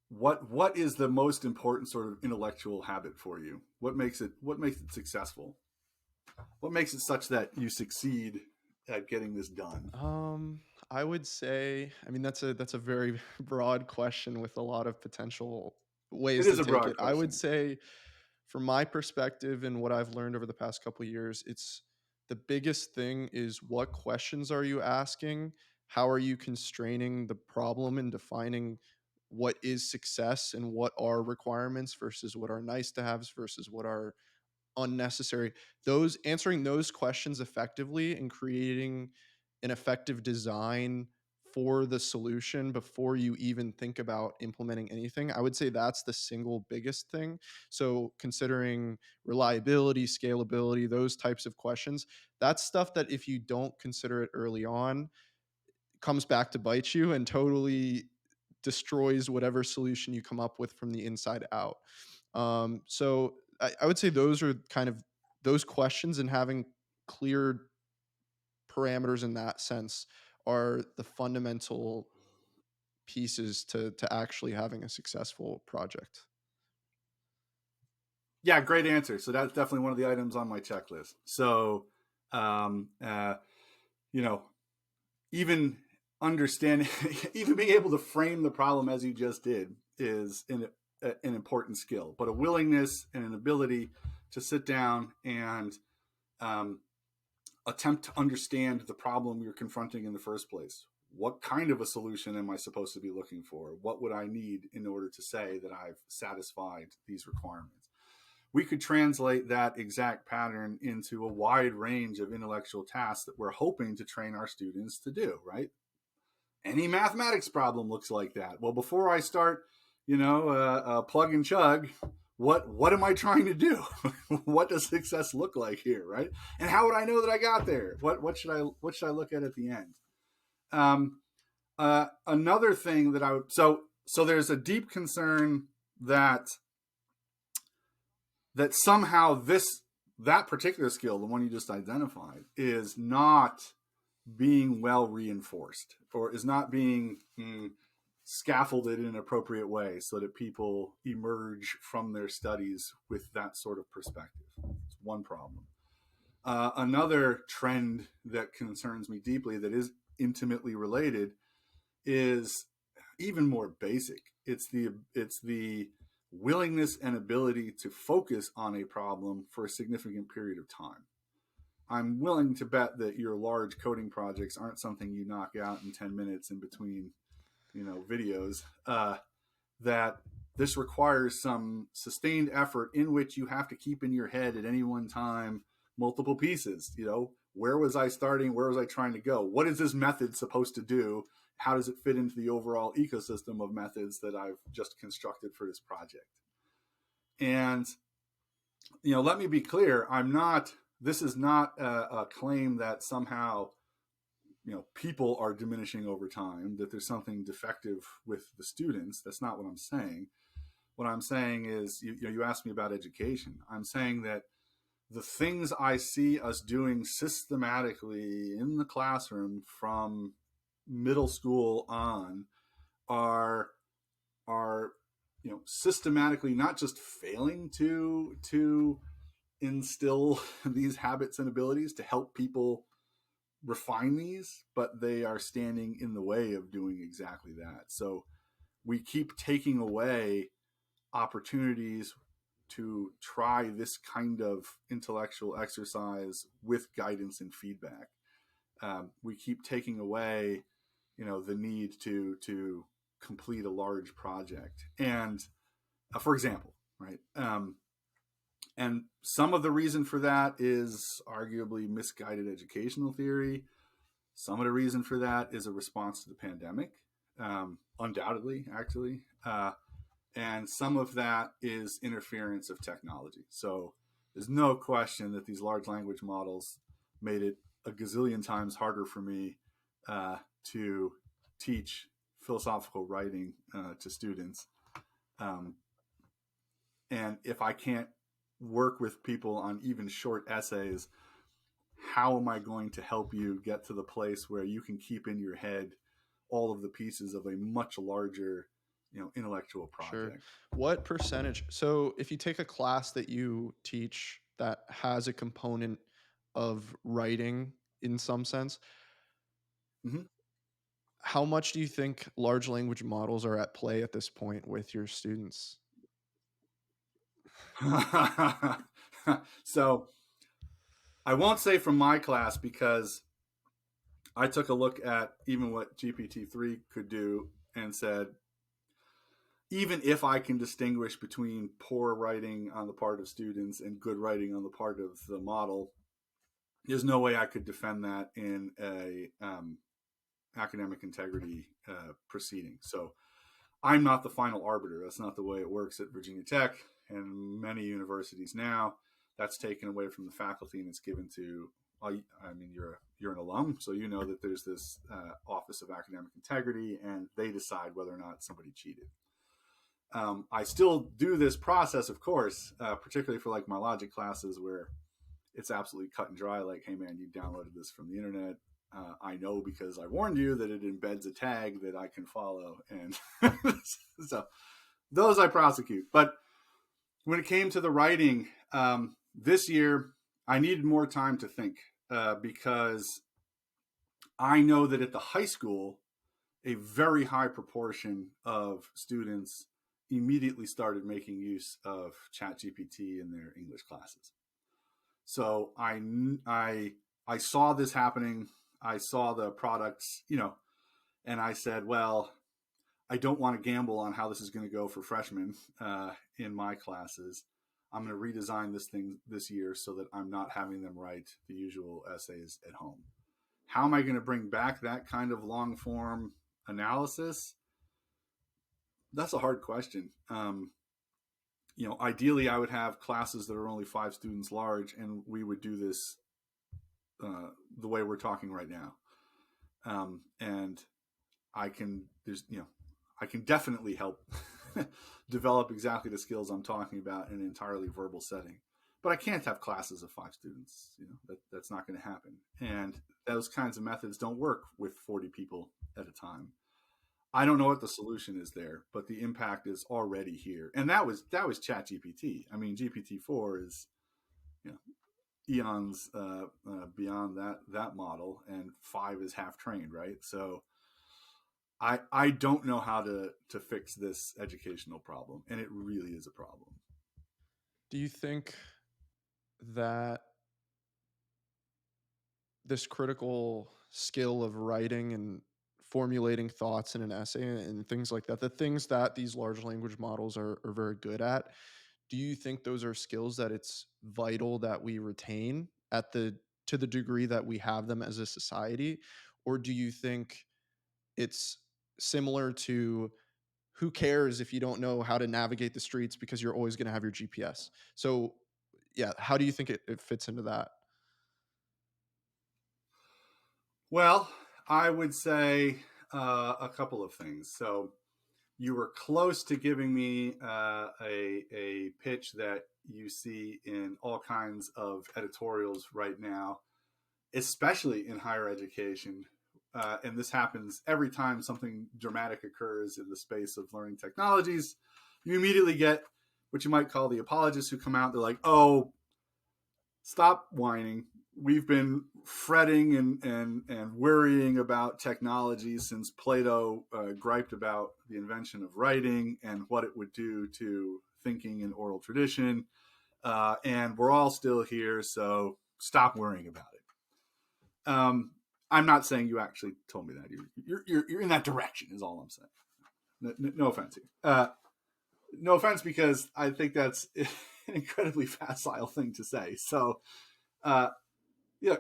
what is the most important sort of intellectual habit for you? What makes it successful? What makes it such that you succeed at getting this done? Um, I would say, I mean, that's a very broad question with a lot of potential It ways is to a take broad it. I would question. say, from my perspective and what I've learned over the past couple of years, it's the biggest thing is what questions are you asking? How are you constraining the problem and defining what is success and what are requirements versus what are nice to haves versus what are unnecessary. Those answering those questions effectively and creating an effective design for the solution before you even think about implementing anything, I would say that's the single biggest thing. So considering reliability, scalability, those types of questions, that's stuff that if you don't consider it early on, comes back to bite you and totally destroys whatever solution you come up with from the inside out. So I would say those are kind of those questions, and having clear parameters in that sense are the fundamental pieces to actually having a successful project. Yeah, great answer. So that's definitely one of the items on my checklist. So, um, uh, you know, even understanding, even being able to frame the problem as you just did is an important skill. But a willingness and an ability to sit down and um, attempt to understand the problem you're confronting in the first place. What kind of a solution am I supposed to be looking for? What would I need in order to say that I've satisfied these requirements? We could translate that exact pattern into a wide range of intellectual tasks that we're hoping to train our students to do, right? Any mathematics problem looks like that. Well, before I start, plug and chug, what am I trying to do? What does success look like here, right? And how would I know that I got there? What should I look at the end? Um, Another thing that I would so there's a deep concern that somehow that particular skill, the one you just identified, is not being well reinforced or is not being scaffolded in an appropriate way so that people emerge from their studies with that sort of perspective. It's one problem. Another trend that concerns me deeply that is intimately related is even more basic. It's the willingness and ability to focus on a problem for a significant period of time. I'm willing to bet that your large coding projects aren't something you knock out in 10 minutes in between, videos. That this requires some sustained effort in which you have to keep in your head at any one time multiple pieces. Where was I starting? Where was I trying to go? What is this method supposed to do? How does it fit into the overall ecosystem of methods that I've just constructed for this project? And let me be clear. This is not a claim that somehow people are diminishing over time, that there's something defective with the students. That's not what I'm saying. What I'm saying is, you asked me about education. I'm saying that the things I see us doing systematically in the classroom from middle school on are systematically not just failing to instill these habits and abilities to help people refine these, but they are standing in the way of doing exactly that. So we keep taking away opportunities to try this kind of intellectual exercise with guidance and feedback. We keep taking away, the need to complete a large project. And for example, right, and some of the reason for that is arguably misguided educational theory. Some of the reason for that is a response to the pandemic, undoubtedly, actually. And some of that is interference of technology. So there's no question that these large language models made it a gazillion times harder for me to teach philosophical writing to students. Um, and if I can't work with people on even short essays, how am I going to help you get to the place where you can keep in your head all of the pieces of a much larger, intellectual Sure. project? What percentage? So, if you take a class that you teach that has a component of writing in some sense, Mm-hmm. how much do you think large language models are at play at this point with your students? So I won't say from my class because I took a look at even what GPT-3 could do and said, even if I can distinguish between poor writing on the part of students and good writing on the part of the model, there's no way I could defend that in a academic integrity proceeding. So I'm not the final arbiter. That's not the way it works at Virginia Tech and many universities now. That's taken away from the faculty and it's given to. I mean, you're an alum, so you know that there's this Office of Academic Integrity, and they decide whether or not somebody cheated. I still do this process, of course, particularly for like my logic classes where it's absolutely cut and dry. Like, hey man, you downloaded this from the internet. I know because I warned you that it embeds a tag that I can follow, and so those I prosecute. But when it came to the writing, this year I needed more time to think because I know that at the high school, a very high proportion of students immediately started making use of ChatGPT in their English classes. So I saw this happening. I saw the products, and I said, well, I don't want to gamble on how this is going to go for freshmen in my classes. I'm going to redesign this thing this year so that I'm not having them write the usual essays at home. How am I going to bring back that kind of long form analysis? That's a hard question. Ideally, I would have classes that are only 5 students large, and we would do this the way we're talking right now. And I can definitely help develop exactly the skills I'm talking about in an entirely verbal setting. But I can't have classes of 5 students. That's not going to happen. And those kinds of methods don't work with 40 people at a time. I don't know what the solution is there, but the impact is already here. And that was ChatGPT. I mean, GPT-4 is eons beyond that model, and 5 is half trained, right? So I don't know how to fix this educational problem, and it really is a problem. Do you think that this critical skill of writing and formulating thoughts in an essay and things like that, the things that these large language models are very good at, do you think those are skills that it's vital that we retain at the to the degree that we have them as a society? Or do you think it's similar to who cares if you don't know how to navigate the streets because you're always going to have your GPS? So, yeah, how do you think it fits into that? Well, I would say a couple of things. So you were close to giving me a pitch that you see in all kinds of editorials right now, especially in higher education. And this happens every time something dramatic occurs in the space of learning technologies. You immediately get what you might call the apologists who come out. They're like, "Oh, stop whining. We've been fretting and worrying about technology since Plato griped about the invention of writing and what it would do to thinking and oral tradition. And we're all still here, so stop worrying about it." I'm not saying you actually told me that. You're in that direction, is all I'm saying. No offense here. No offense, because I think that's an incredibly facile thing to say. So, yeah,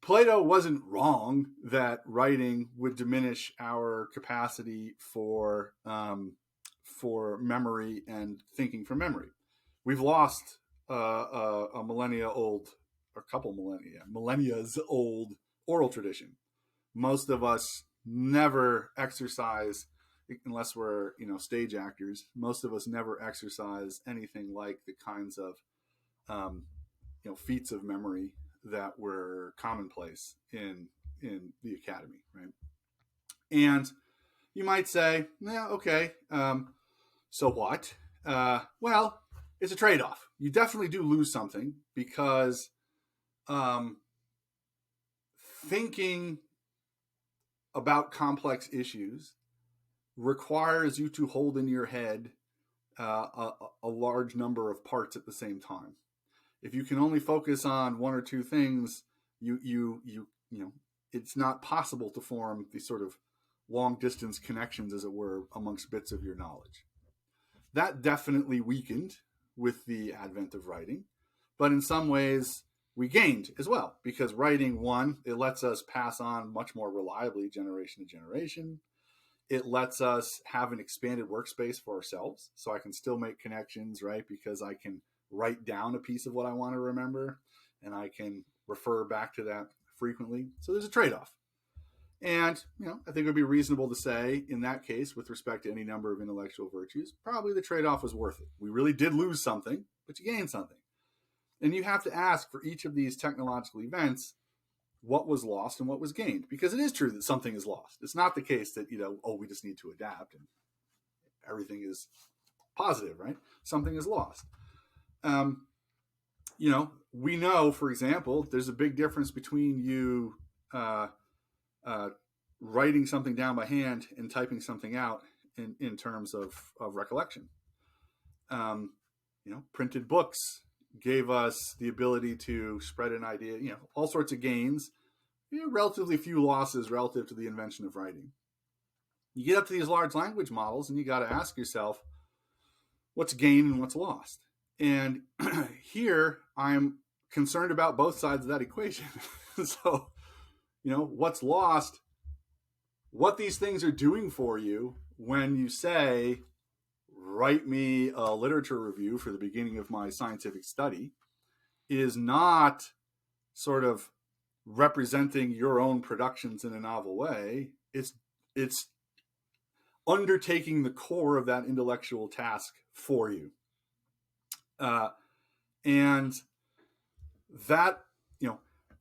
Plato wasn't wrong that writing would diminish our capacity for memory and thinking from memory. We've lost a millennia old, or a couple millennia's old oral tradition. Most of us never exercise, unless we're stage actors. Most of us never exercise anything like the kinds of um, feats of memory that were commonplace in the academy, right? And you might say, yeah, okay, so what? Well, it's a trade-off. You definitely do lose something because um, thinking about complex issues requires you to hold in your head a large number of parts at the same time. If you can only focus on one or two things, you know it's not possible to form these sort of long distance connections, as it were, amongst bits of your knowledge. That definitely weakened with the advent of writing, but in some ways we gained as well, because writing, one, it lets us pass on much more reliably generation to generation. It lets us have an expanded workspace for ourselves, so I can still make connections, right? Because I can write down a piece of what I want to remember, and I can refer back to that frequently. So there's a trade-off. And, I think it would be reasonable to say, in that case, with respect to any number of intellectual virtues, probably the trade-off was worth it. We really did lose something, but you gained something. And you have to ask for each of these technological events what was lost and what was gained, because it is true that something is lost. It's not the case that, oh, we just need to adapt and everything is positive, right? Something is lost. Um, we know, for example, there's a big difference between you uh, uh, writing something down by hand and typing something out in terms of recollection. Um, printed books gave us the ability to spread an idea, all sorts of gains, relatively few losses relative to the invention of writing. You get up to these large language models and you got to ask yourself, what's gained and what's lost? And here I'm concerned about both sides of that equation. So, what's lost, what these things are doing for you when you say, write me a literature review for the beginning of my scientific study, is not sort of representing your own productions in a novel way. It's undertaking the core of that intellectual task for you. Uh, and that,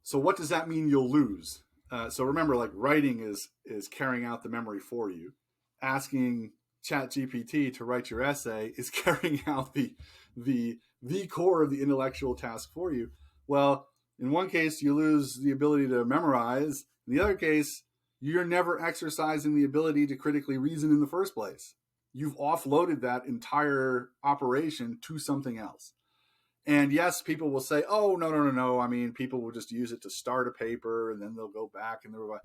so what does that mean you'll lose? So remember, like, writing is carrying out the memory for you. Asking Chat GPT to write your essay is carrying out the core of the intellectual task for you. Well, in one case, you lose the ability to memorize. In the other case, you're never exercising the ability to critically reason in the first place. You've offloaded that entire operation to something else. And yes, people will say, "Oh, no, no, no, no. I mean, people will just use it to start a paper, and then they'll go back and they'll."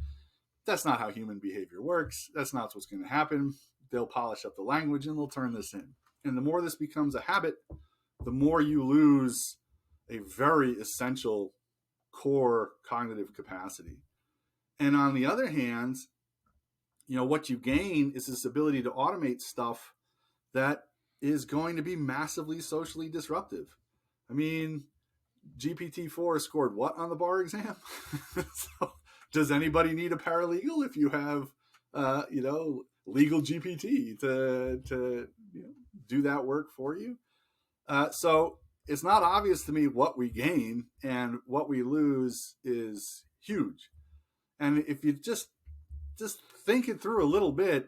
That's not how human behavior works. That's not what's going to happen. They'll polish up the language and they'll turn this in. And the more this becomes a habit, the more you lose a very essential core cognitive capacity. And on the other hand, what you gain is this ability to automate stuff that is going to be massively socially disruptive. I mean, GPT-4 scored what on the bar exam? So, does anybody need a paralegal if you have, legal GPT to do that work for you? So it's not obvious to me what we gain, and what we lose is huge. And if you just think it through a little bit,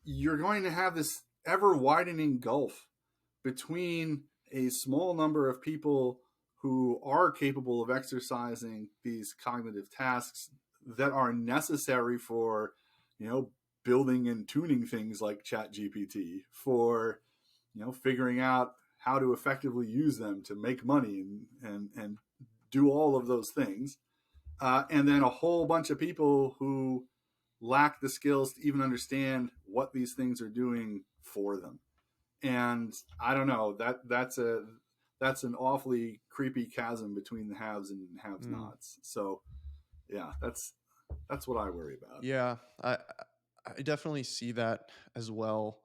you're going to have this ever widening gulf between a small number of people who are capable of exercising these cognitive tasks that are necessary for, building and tuning things like Chat GPT, for, figuring out how to effectively use them to make money and do all of those things. And then a whole bunch of people who lack the skills to even understand what these things are doing for them. And I don't know, that's an awfully creepy chasm between the haves and haves Mm. nots. So yeah, that's what I worry about. Yeah, I definitely see that as well.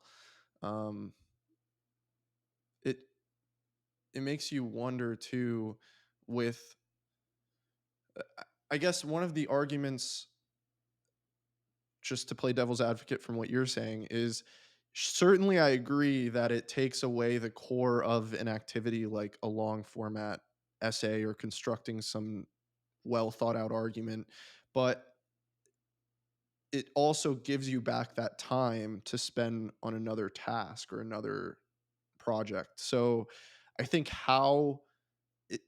Um, it it makes you wonder too. With I guess one of the arguments, just to play devil's advocate from what you're saying, is certainly I agree that it takes away the core of an activity like a long format essay or constructing some well thought out argument, but it also gives you back that time to spend on another task or another project. So I think how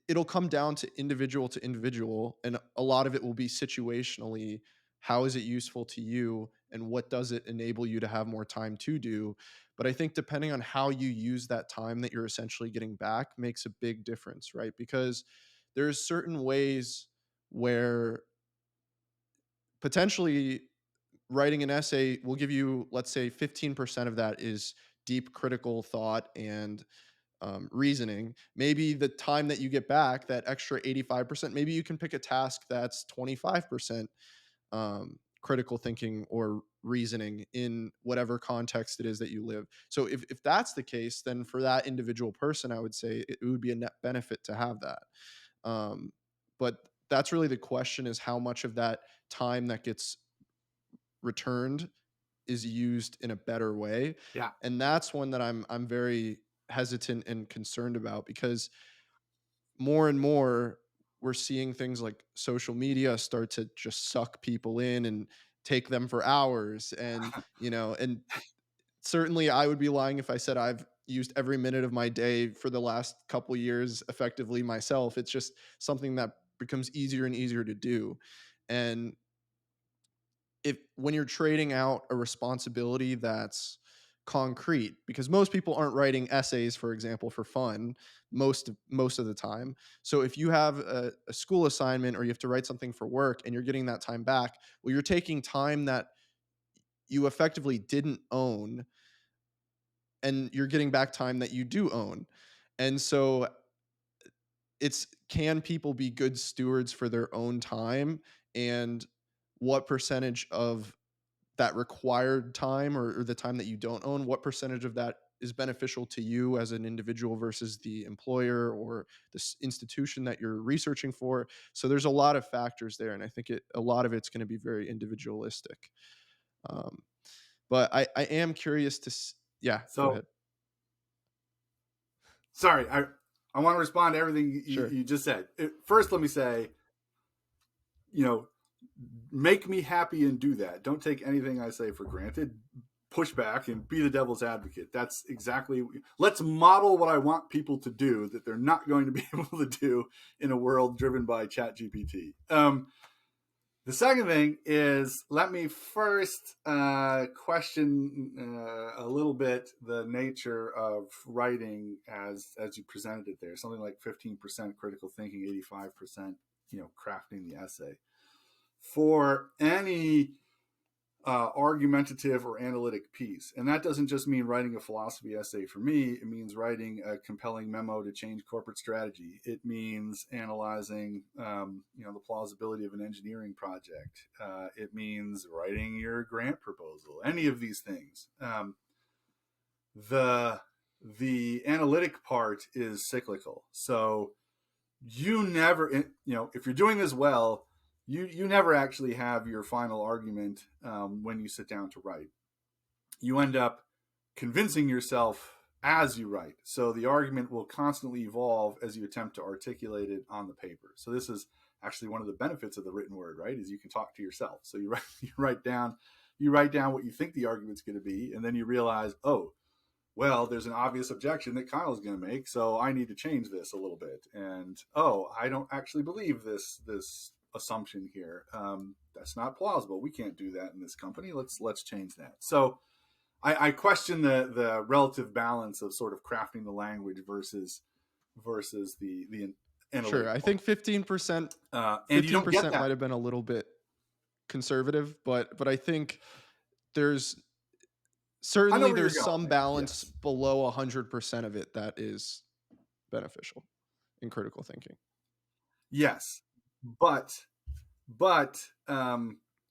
it'll come down to individual, and a lot of it will be situationally. How is it useful to you, and what does it enable you to have more time to do? But I think depending on how you use that time that you're essentially getting back makes a big difference, right? Because there's certain ways where potentially writing an essay will give you, let's say, 15% of that is deep critical thought and reasoning. Maybe the time that you get back, that extra 85%, maybe you can pick a task that's 25% critical thinking or reasoning in whatever context it is that you live. So if that's the case, then for that individual person, I would say it would be a net benefit to have that. Um, but that's really the question, is how much of that time that gets returned is used in a better way. Yeah. And that's one that I'm very hesitant and concerned about, because more and more, we're seeing things like social media start to just suck people in and take them for hours. And, and certainly I would be lying if I said I've used every minute of my day for the last couple years effectively myself. It's just something that becomes easier and easier to do. And if when you're trading out a responsibility that's concrete, because most people aren't writing essays, for example, for fun most of the time. So if you have a school assignment or you have to write something for work and you're getting that time back, well, you're taking time that you effectively didn't own, and you're getting back time that you do own. And so it's, can people be good stewards for their own time, and what percentage of that required time, or the time that you don't own, what percentage of that is beneficial to you as an individual versus the employer or this institution that you're researching for. So there's a lot of factors there, and I think a lot of it's going to be very individualistic. um, but I am curious to yeah, go So ahead. sorry, I want to respond to everything Sure. you just said. First, let me say, you know, make me happy and do that. Don't take anything I say for granted. Push back and be the devil's advocate. That's exactly. Let's model what I want people to do that they're not going to be able to do in a world driven by Chat GPT. The second thing is, let me first question a little bit the nature of writing as you presented it there. Something like 15% critical thinking, 85% crafting the essay. For any argumentative or analytic piece. And that doesn't just mean writing a philosophy essay for me. It means writing a compelling memo to change corporate strategy. It means analyzing, the plausibility of an engineering project. It means writing your grant proposal. Any of these things. The analytic part is cyclical. So you never, if you're doing this well, you never actually have your final argument when you sit down to write. You end up convincing yourself as you write. So the argument will constantly evolve as you attempt to articulate it on the paper. So this is actually one of the benefits of the written word, right? Is you can talk to yourself. So you write down what you think the argument's going to be, and then you realize, oh, well, there's an obvious objection that Kyle's going to make, so I need to change this a little bit. And oh, I don't actually believe this assumption here. That's not plausible. We can't do that in this company. Let's change that. So I question the relative balance of sort of crafting the language versus the Sure. analytic I think part. 15%, And you don't get 15% might that. have been a little bit conservative, but I think there's I know certainly where you're there's going. some balance Yes. below 100% of it that is beneficial in critical thinking. Yes. But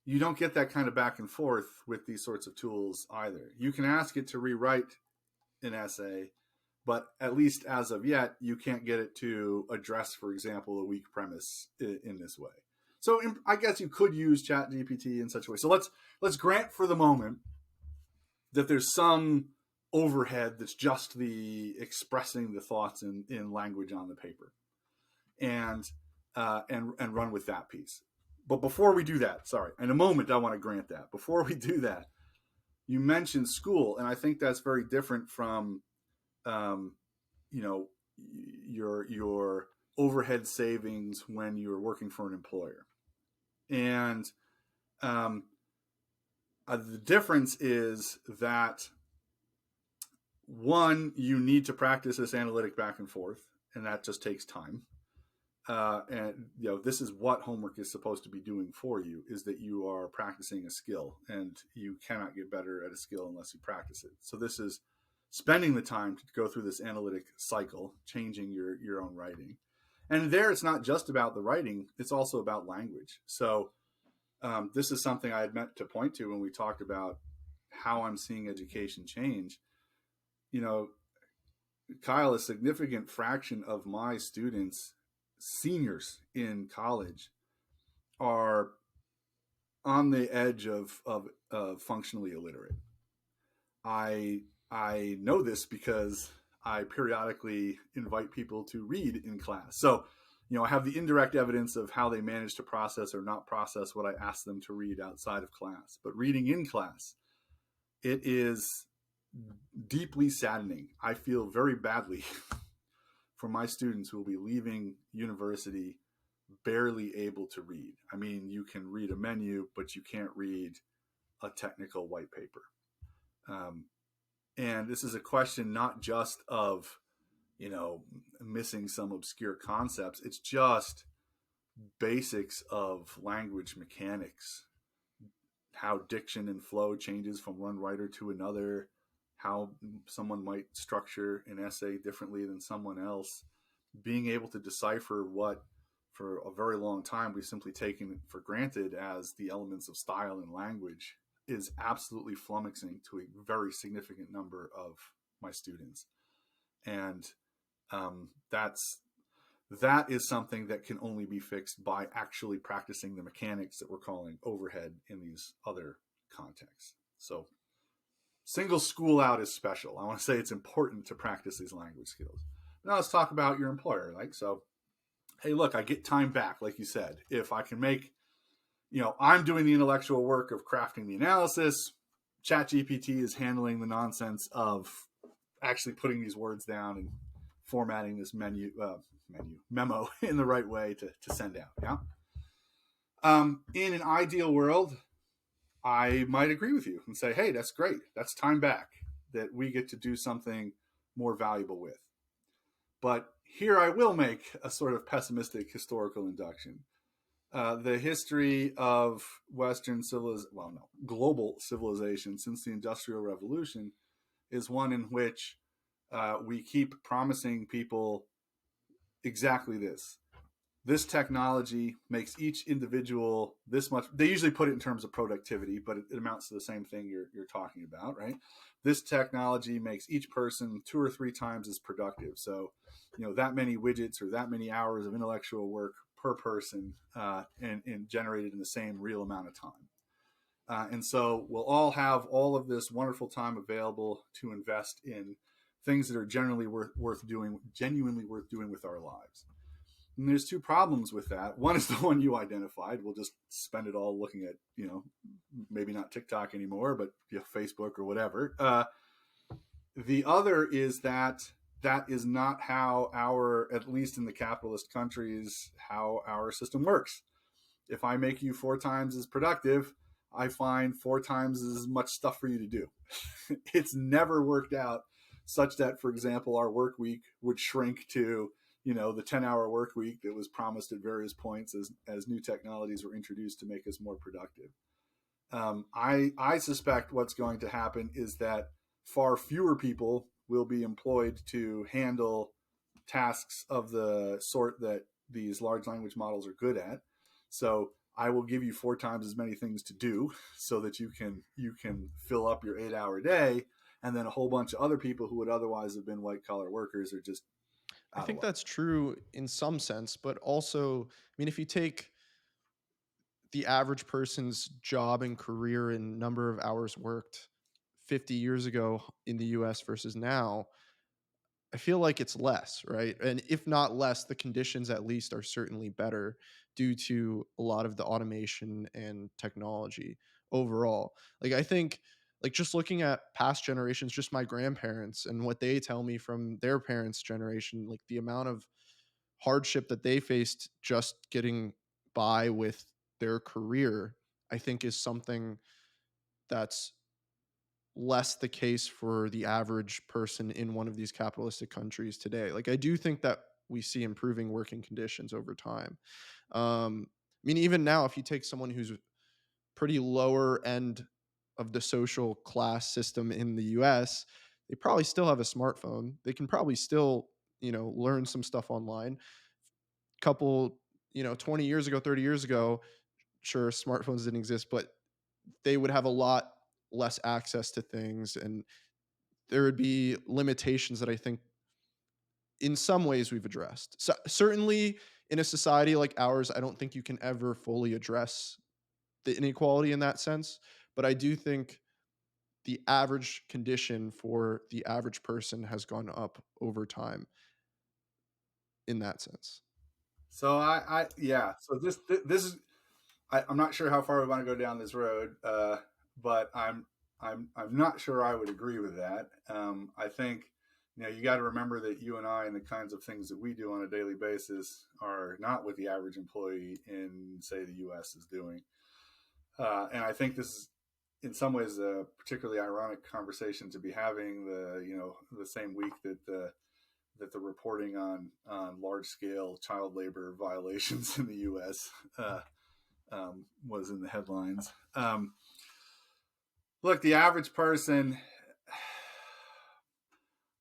you don't get that kind of back and forth with these sorts of tools either. You can ask it to rewrite an essay, but at least as of yet, you can't get it to address, for example, a weak premise in this way. So I guess you could use Chat GPT in such a way. So let's grant for the moment that there's some overhead that's just the expressing the thoughts in language on the paper, and and run with that piece. But before we do that, sorry, in a moment I want to grant that. Before we do that, you mentioned school, and I think that's very different from, um, you know, your overhead savings when you're working for an employer. And um, the difference is that one, you need to practice this analytic back and forth, and that just takes time. And this is what homework is supposed to be doing for you, is that you are practicing a skill, and you cannot get better at a skill unless you practice it. So this is spending the time to go through this analytic cycle, changing your own writing. And there, it's not just about the writing, it's also about language. So this is something I had meant to point to when we talked about how I'm seeing education change. you know Kyle, a significant fraction of my students, seniors in college, are on the edge of functionally illiterate. I I know this because I periodically invite people to read in class. So, I have the indirect evidence of how they manage to process or not process what I ask them to read outside of class. But reading in class, it is deeply saddening. I feel very badly for my students who will be leaving university barely able to read. I mean, you can read a menu, but you can't read a technical white paper. Um, and this is a question not just of, missing some obscure concepts. It's just basics of language mechanics, how diction and flow changes from one writer to another, how someone might structure an essay differently than someone else, being able to decipher what for a very long time we've simply taken for granted as the elements of style and language is absolutely flummoxing to a very significant number of my students. And that is something that can only be fixed by actually practicing the mechanics that we're calling overhead in these other contexts. So single school out is special. I want to say it's important to practice these language skills. Now let's talk about your employer. So, hey, look, I get time back, like you said. If I can make, I'm doing the intellectual work of crafting the analysis. ChatGPT is handling the nonsense of actually putting these words down and formatting this memo in the right way to send out. Yeah. In an ideal world, I might agree with you and say, hey, that's great. That's time back that we get to do something more valuable with. But here I will make a sort of pessimistic historical induction. The history of global civilization since the Industrial Revolution is one in which we keep promising people exactly this. This technology makes each individual this much. They usually put it in terms of productivity, but it amounts to the same thing you're talking about, right? This technology makes each person 2 or 3 times as productive. So, that many widgets or that many hours of intellectual work per person, and generated in the same real amount of time. And so we'll all have all of this wonderful time available to invest in things that are genuinely worth doing with our lives. And there's two problems with that. One is the one you identified. We'll just spend it all looking at, maybe not TikTok anymore, but Facebook or whatever. The other is that is not how at least in the capitalist countries, how our system works. If I make you 4 times as productive, I find 4 times as much stuff for you to do. It's never worked out such that, for example, our work week would shrink to, the 10-hour work week that was promised at various points as new technologies were introduced to make us more productive. I suspect what's going to happen is that far fewer people will be employed to handle tasks of the sort that these large language models are good at. So I will give you 4 times as many things to do so that you can fill up your 8-hour day, and then a whole bunch of other people who would otherwise have been white collar workers are just I out of think luck. that's true in some sense, but also, I mean, if you take the average person's job and career and number of hours worked 50 years ago in the US versus now, I feel like it's less, right? And if not less, the conditions at least are certainly better due to a lot of the automation and technology overall. Like, I think, like, just looking at past generations, just my grandparents and what they tell me from their parents' generation, like the amount of hardship that they faced just getting by with their career, I think is something that's less the case for the average person in one of these capitalistic countries today. Like, I do think that we see improving working conditions over time. I mean, even now, if you take someone who's pretty lower end of the social class system in the US, they probably still have a smartphone. They can probably still, learn some stuff online. Couple, 20 years ago, 30 years ago, sure, smartphones didn't exist, but they would have a lot less access to things, and there would be limitations that I think in some ways we've addressed. So certainly in a society like ours, I don't think you can ever fully address the inequality in that sense, but I do think the average condition for the average person has gone up over time in that sense. So yeah. So this is I'm not sure how far we want to go down this road, but I'm not sure I would agree with that. I think you got to remember that you and I and the kinds of things that we do on a daily basis are not what the average employee in, say, the U.S. is doing. And I think this is, in some ways, a particularly ironic conversation to be having the same week that the reporting on large scale child labor violations in the U.S. Was in the headlines. Look, the average person,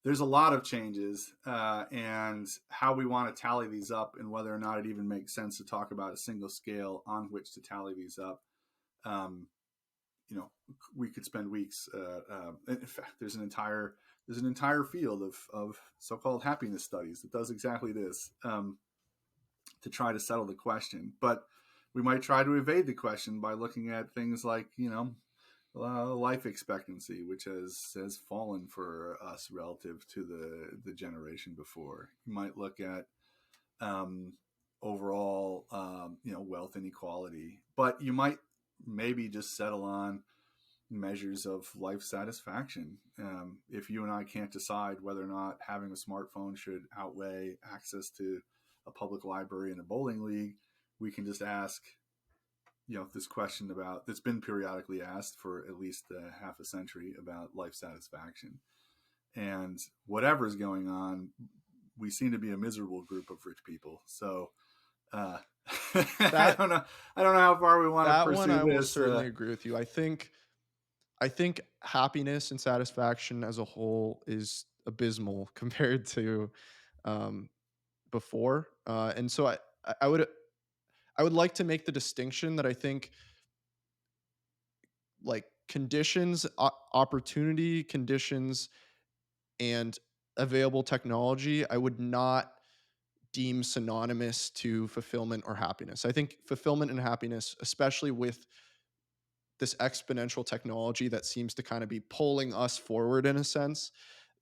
there's a lot of changes, and how we want to tally these up, and whether or not it even makes sense to talk about a single scale on which to tally these up. Um, we could spend weeks. In fact, there's an entire field of so-called happiness studies that does exactly this, to try to settle the question. But we might try to evade the question by looking at things like life expectancy, which has fallen for us relative to the generation before. You might look at overall wealth inequality, but you might maybe just settle on measures of life satisfaction. If you and I can't decide whether or not having a smartphone should outweigh access to a public library and a bowling league, we can just ask, this question about that's been periodically asked for at least half a century about life satisfaction. And whatever's going on, we seem to be a miserable group of rich people. So uh, I That don't know. I don't know how far we want to that one pursue I will this. certainly agree with you. I think happiness and satisfaction as a whole is abysmal compared to um, before, and so I would like to make the distinction that I think like conditions, opportunity conditions, and available technology, I would not deem synonymous to fulfillment or happiness. I think fulfillment and happiness, especially with this exponential technology that seems to kind of be pulling us forward in a sense,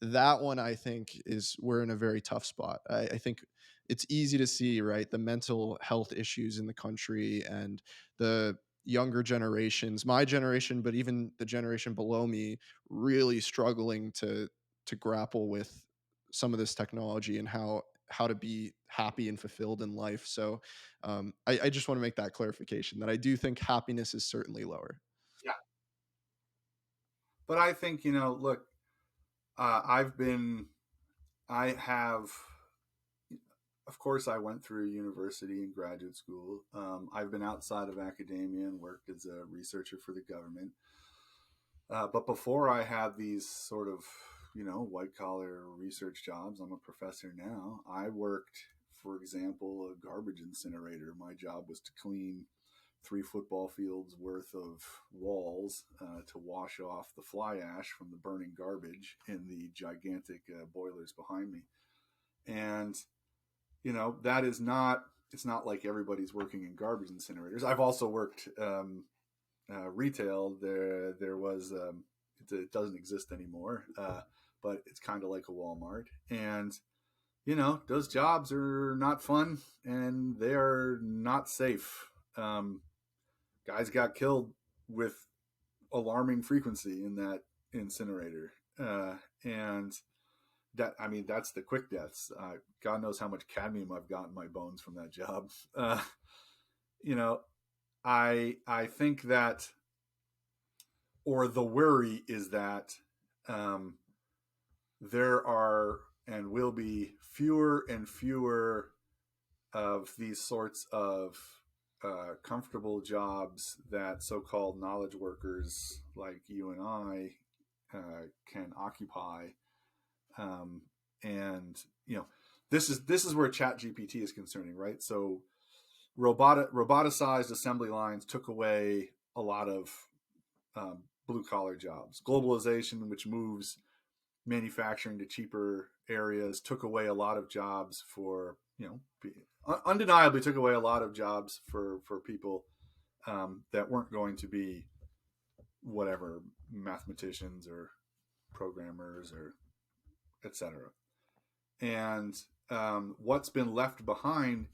that one I think is we're in a very tough spot. I think it's easy to see, right, the mental health issues in the country and the younger generations, my generation, but even the generation below me, really struggling to grapple with some of this technology and how to be happy and fulfilled in life. So I just want to make that clarification that I do think happiness is certainly lower. Yeah, but I think look, I've been, I have, of course, I went through university and graduate school. I've been outside of academia and worked as a researcher for the government. But before I had these sort of, white collar research jobs, I'm a professor now. I worked, for example, a garbage incinerator. My job was to clean 3 football fields worth of walls to wash off the fly ash from the burning garbage in the gigantic boilers behind me. And that is not. It's not like everybody's working in garbage incinerators. I've also worked retail. There was it doesn't exist anymore, but it's kind of like a Walmart. And those jobs are not fun and they are not safe. Guys got killed with alarming frequency in that incinerator, and that's the quick deaths. God knows how much cadmium I've got in my bones from that job. You know, I think that, or the worry is that um, there are and will be fewer and fewer of these sorts of comfortable jobs that so-called knowledge workers like you and I can occupy. Um, and this is where Chat GPT is concerning, right? So roboticized assembly lines took away a lot of blue collar jobs. Globalization, which moves manufacturing to cheaper areas, took away a lot of jobs for undeniably took away a lot of jobs for people that weren't going to be whatever, mathematicians or programmers or etc. And what's been left behind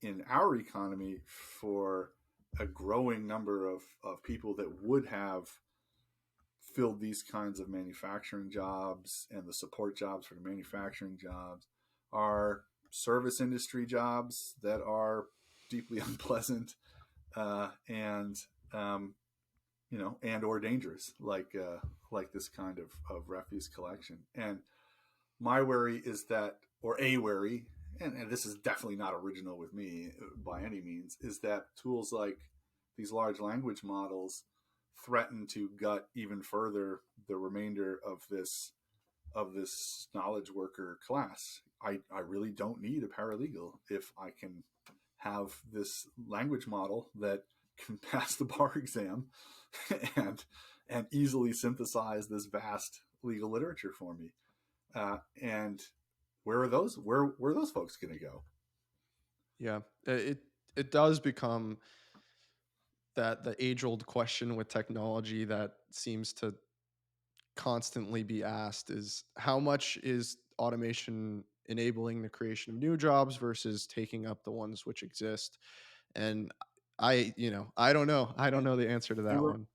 in our economy for a growing number of people that would have filled these kinds of manufacturing jobs and the support jobs for the manufacturing jobs are service industry jobs that are deeply unpleasant, and and or dangerous, like this kind of refuse collection. And my worry is that, or a worry, and this is definitely not original with me by any means, is that tools like these large language models threaten to gut even further the remainder of this knowledge worker class. I really don't need a paralegal if I can have this language model that can pass the bar exam and and easily synthesize this vast legal literature for me. And where are those folks going to go? Yeah, it does become that the age old question with technology that seems to constantly be asked is how much is automation enabling the creation of new jobs versus taking up the ones which exist. And I don't know. I don't And know the answer to and that one.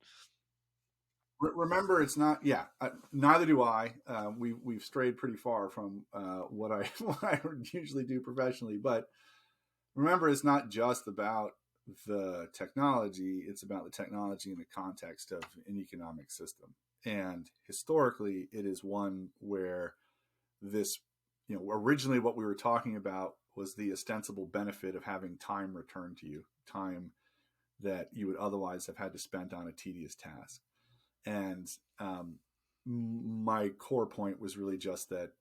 remember, it's not. Yeah, neither do I. We've strayed pretty far from what I what I usually do professionally. But remember, it's not just about the technology. It's about the technology in the context of an economic system. And historically, it is one where this, originally what we were talking about was the ostensible benefit of having time returned to you, time that you would otherwise have had to spend on a tedious task. And my core point was really just that,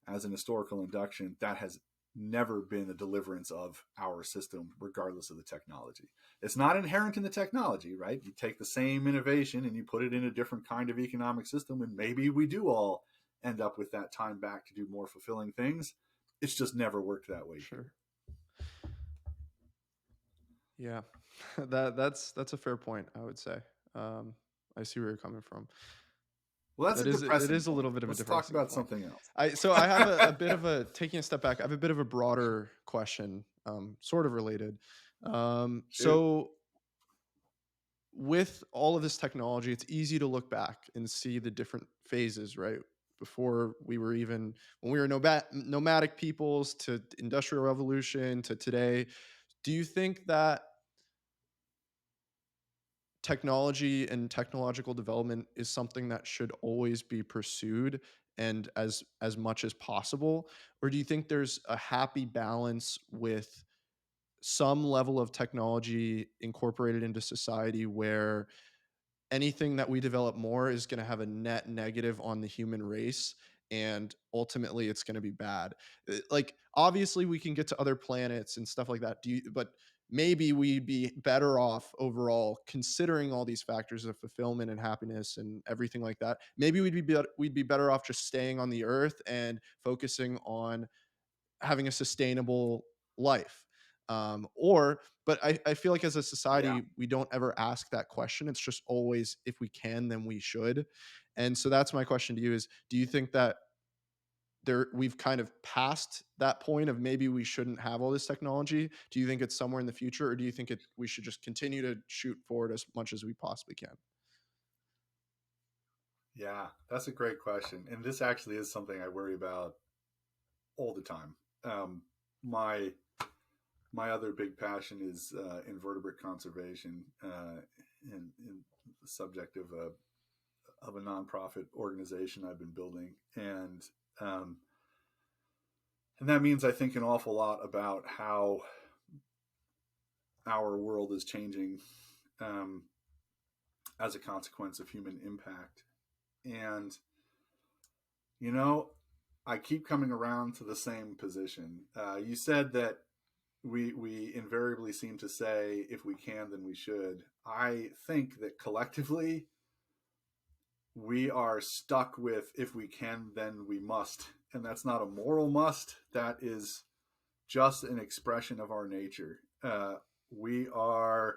as an historical induction, that has never been a deliverance of our system, regardless of the technology. It's not inherent in the technology, right? You take the same innovation and you put it in a different kind of economic system, and maybe we do all end up with that time back to do more fulfilling things. It's just never worked that way here. Sure. Yeah. That's a fair point, I would say. um I see where you're coming from. Well, that's a It depressing is a point. little bit of a Let's talk depressing about point. something else. I have a bit of a taking a step back. I have a bit of a broader question, sort of related. Shoot. So with all of this technology, it's easy to look back and see the different phases, right? Before we were even when we were nomadic peoples to industrial revolution to today. Do you think that technology and technological development is something that should always be pursued and as much as possible, or do you think there's a happy balance with some level of technology incorporated into society where anything that we develop more is going to have a net negative on the human race, and ultimately it's going to be bad? Like obviously we can get to other planets and stuff like that, but maybe we'd be better off overall considering all these factors of fulfillment and happiness and everything like that. Maybe we'd be better off just staying on the earth and focusing on having a sustainable life. Or but I feel like as a Yeah. society we don't ever ask that question. It's just always if we can then we should. And so that's my question to you is, do you think that we've kind of passed that point of maybe we shouldn't have all this technology? Do you think it's somewhere in the future, or do you think we should just continue to shoot forward as much as we possibly can? Yeah, that's a great question. And this actually is something I worry about all the time. Um, my my other big passion is invertebrate conservation, and the subject of a nonprofit organization I've been building, um, and that means I think an awful lot about how our world is changing, um, as a consequence of human impact. And you know, I keep coming around to the same position. You said that we invariably seem to say if we can then we should. I think that collectively we are stuck with if we can then we must, and that's not a moral must. That is just an expression of our nature. We are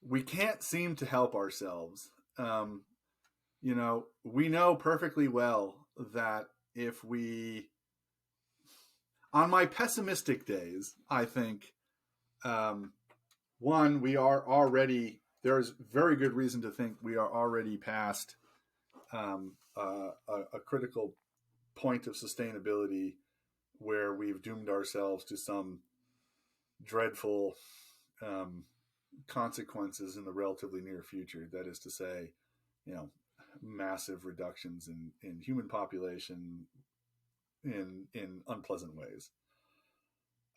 we can't seem to help ourselves. Um, we know perfectly well that if we, on my pessimistic days, I think, um, one, we are already, there's very good reason to think we are already past a critical point of sustainability where we've doomed ourselves to some dreadful um, consequences in the relatively near future. That is to say, you know, massive reductions in human population in unpleasant ways.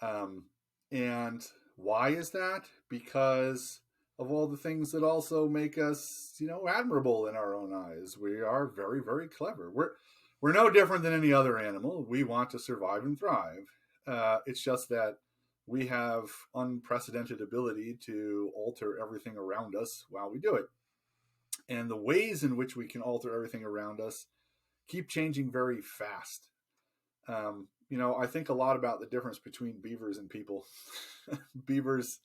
Um, and why is that? Because of all the things that also make us, admirable in our own eyes. We are very, very clever. We're no different than any other animal. We want to survive and thrive. It's just that we have unprecedented ability to alter everything around us while we do it. And the ways in which we can alter everything around us keep changing very fast. I think a lot about the difference between beavers and people. Beavers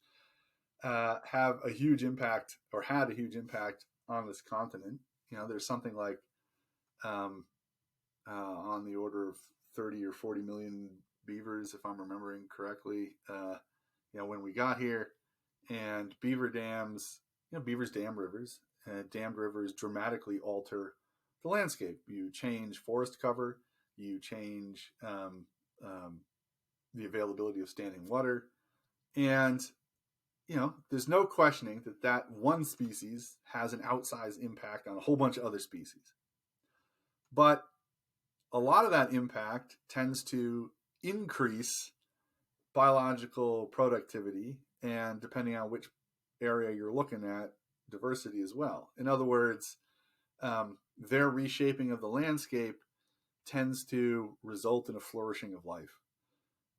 have a huge impact, or had a huge impact on this continent. There's something like um, on the order of 30 or 40 million beavers, if I'm remembering correctly. When we got here, and beaver dams, beavers dam rivers. Dammed rivers dramatically alter the landscape. You change forest cover, you change um, the availability of standing water, and there's no questioning that one species has an outsized impact on a whole bunch of other species. But a lot of that impact tends to increase biological productivity, and depending on which area you're looking at, diversity as well. In other words, their reshaping of the landscape tends to result in a flourishing of life.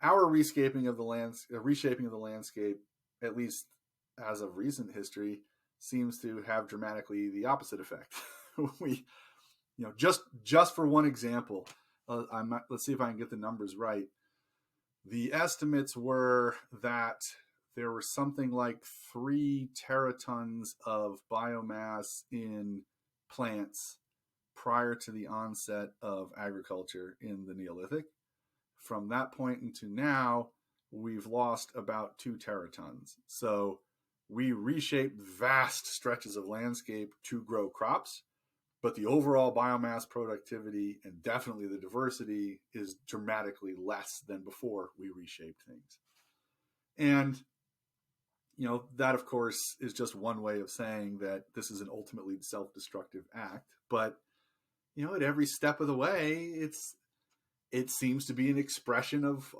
Our reshaping of the landscape, at least as of recent history, seems to have dramatically the opposite effect. we, just for one example, let's see if I can get the numbers right. The estimates were that there were something like 3 teratons of biomass in plants prior to the onset of agriculture in the Neolithic. From that point into now, we've lost about 2 teratons. So we reshaped vast stretches of landscape to grow crops, but the overall biomass productivity and definitely the diversity is dramatically less than before we reshaped things. And that of course is just one way of saying that this is an ultimately self-destructive act. But at every step of the way, it seems to be an expression of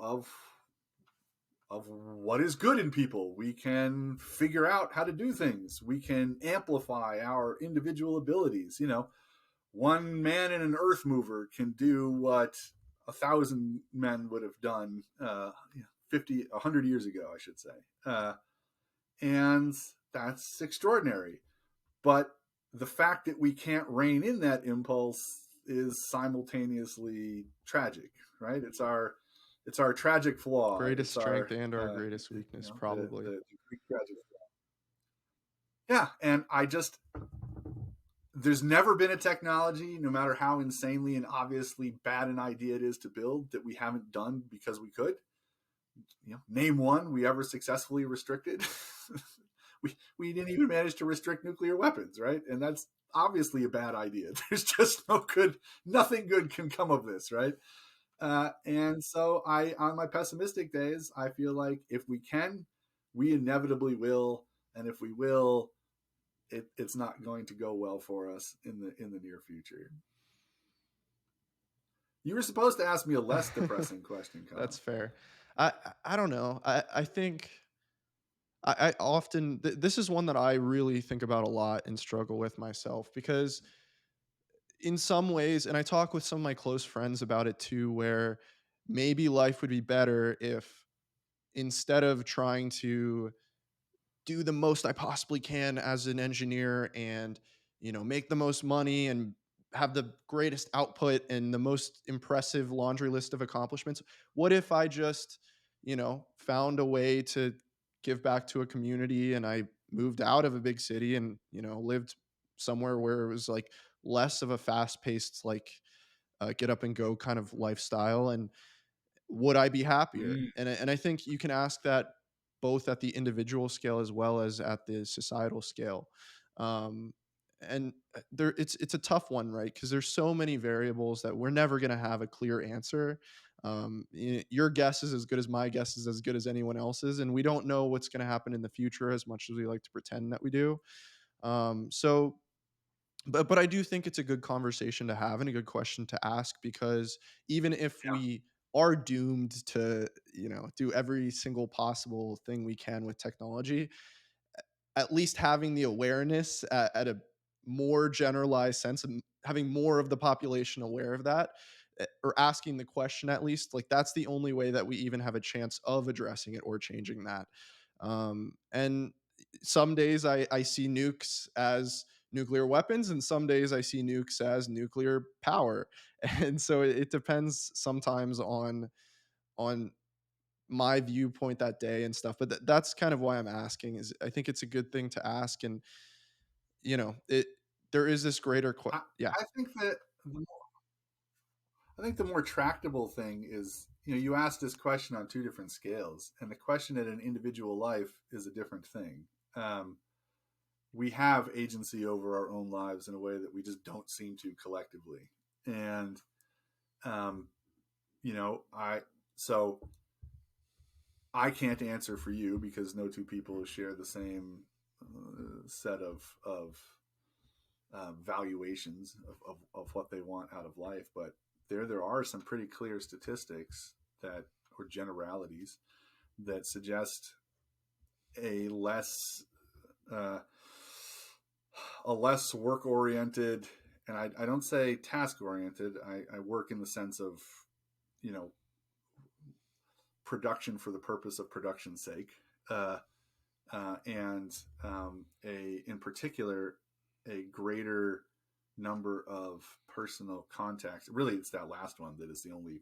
what is good in people. We can figure out how to do things. We can amplify our individual abilities. One man in an earth mover can do what 1,000 men would have done 100 years ago, I should say. And that's extraordinary. But the fact that we can't rein in that impulse is simultaneously tragic, right? It's our tragic flaw. Greatest It's our strength and our greatest weakness, probably. the Greek tragic flaw. Yeah, and there's never been a technology, no matter how insanely and obviously bad an idea it is to build, that we haven't done because we could. Name one we ever successfully restricted. we didn't even manage to restrict nuclear weapons, right? And that's obviously a bad idea. There's just nothing good can come of this, right? And so on my pessimistic days, I feel like if we can, we inevitably will, and if we will, it's not going to go well for us in the near future. You were supposed to ask me a less depressing question, That's Kyle. fair. I don't know. I think I often this is one that I really think about a lot and struggle with myself because in some ways, and I talk with some of my close friends about it too, where maybe life would be better if instead of trying to do the most I possibly can as an engineer and, make the most money and have the greatest output and the most impressive laundry list of accomplishments. What if I just, found a way to give back to a community and I moved out of a big city and, lived somewhere where it was like less of a fast paced, like get up and go kind of lifestyle, and would I be happier? Mm, And I think you can ask that both at the individual scale as well as at the societal scale. Um, and there, it's a tough one, right? Because there's so many variables that we're never going to have a clear answer. Your guess is as good as my guess is as good as anyone else's, and we don't know what's going to happen in the future as much as we like to pretend that we do. So but I do think it's a good conversation to have and a good question to ask, because even if yeah. we are doomed to, do every single possible thing we can with technology, at least having the awareness at a more generalized sense, and having more of the population aware of that, or asking the question, at least, like, that's the only way that we even have a chance of addressing it or changing that. And some days I see nukes as nuclear weapons, and some days I see nukes as nuclear power. And so it depends sometimes on my viewpoint that day and stuff. But that's kind of why I'm asking. Is I think it's a good thing to ask, and it there is this greater I, yeah. I think that I think the more tractable thing is, you ask this question on two different scales, and the question at an individual life is a different thing. Um, we have agency over our own lives in a way that we just don't seem to collectively. And, um, I, so I can't answer for you because no two people share the same set of valuations of what they want out of life. But there are some pretty clear statistics that, or generalities, that suggest a less uh, a less work oriented, and I don't say task oriented. I work in the sense of, you know production for the purpose of production's sake, uh, and a in particular a greater number of personal contacts. Really, it's that last one that is the only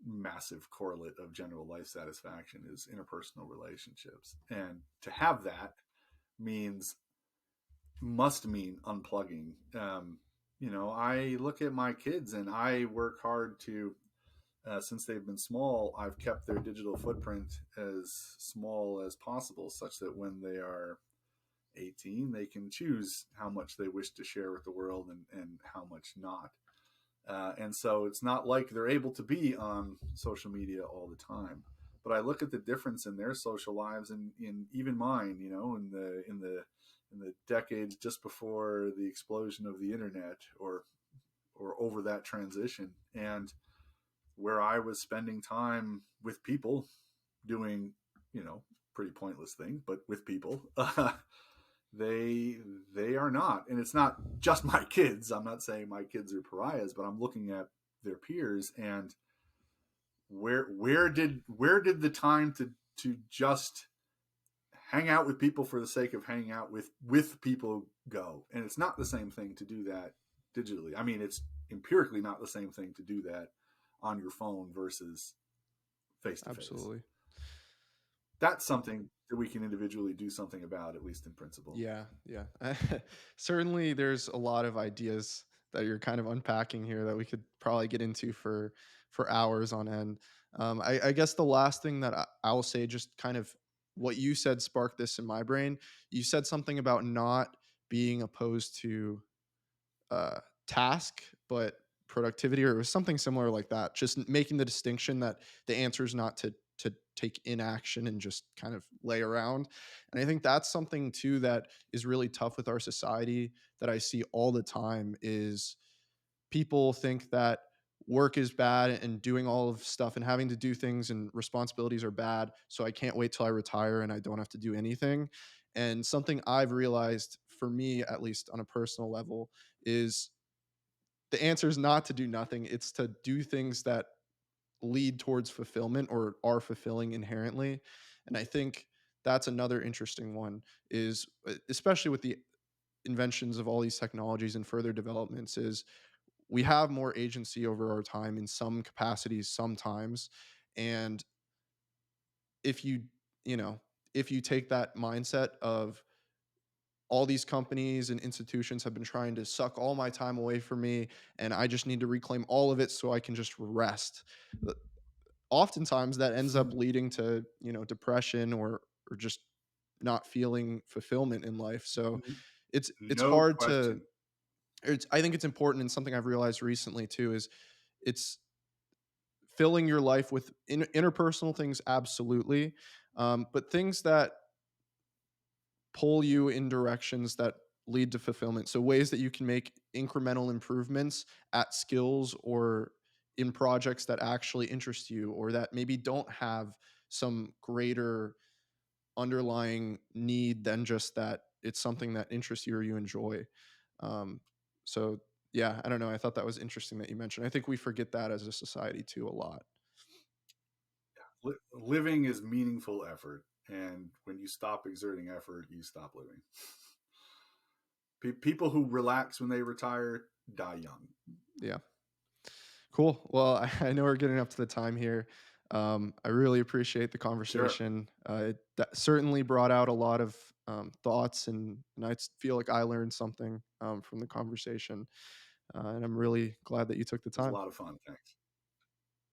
massive correlate of general life satisfaction, is interpersonal relationships. And to have that means must mean unplugging. I look at my kids and I work hard to, since they've been small, I've kept their digital footprint as small as possible, such that when they are 18, they can choose how much they wish to share with the world, and how much not. And so it's not like they're able to be on social media all the time. But I look at the difference in their social lives, and in even mine, in the decades just before the explosion of the internet, or over that transition, and where I was spending time with people doing, pretty pointless things, but with people. They they are not, and it's not just my kids. I'm not saying my kids are pariahs, but I'm looking at their peers, and where did the time to just hang out with people for the sake of hanging out with people go? And it's not the same thing to do that digitally. I mean, it's empirically not the same thing to do that on your phone versus face to face. Absolutely. That's something that we can individually do something about, at least in principle. Yeah, yeah. Certainly, there's a lot of ideas that you're kind of unpacking here that we could probably get into for hours on end. I guess the last thing that I'll say, just kind of what you said sparked this in my brain. You said something about not being opposed to uh, task, but productivity, or it was something similar like that. Just making the distinction that the answer is not to take inaction and just kind of lay around. And I think that's something too that is really tough with our society, that I see all the time, is people think that work is bad and doing all of stuff and having to do things and responsibilities are bad. So I can't wait till I retire and I don't have to do anything. And something I've realized, for me, at least on a personal level, is the answer is not to do nothing. It's to do things that lead towards fulfillment or are fulfilling inherently. And I think that's another interesting one, is especially with the inventions of all these technologies and further developments, is we have more agency over our time in some capacities sometimes. And if you, you know, if you take that mindset of all these companies and institutions have been trying to suck all my time away from me, and I just need to reclaim all of it so I can just rest. Uh, Oftentimes that ends up leading to, depression or just not feeling fulfillment in life. So it's No hard to question. I think it's important, and something I've realized recently too is it's filling your life with interpersonal things, absolutely, but things that pull you in directions that lead to fulfillment. So ways that you can make incremental improvements at skills or in projects that actually interest you or that maybe don't have some greater underlying need than just that it's something that interests you or you enjoy. Um, so yeah, I don't know. I thought that was interesting that you mentioned. I think we forget that as a society too a lot. Living is meaningful effort, and when you stop exerting effort, you stop living. People who relax when they retire die young. Yeah. Cool. Well, I know we're getting up to the time here. I really appreciate the Sure, conversation. It certainly brought out a lot of thoughts, and feel like I learned something from the conversation. And I'm really glad that you took the it was a time. lot of fun. Thanks.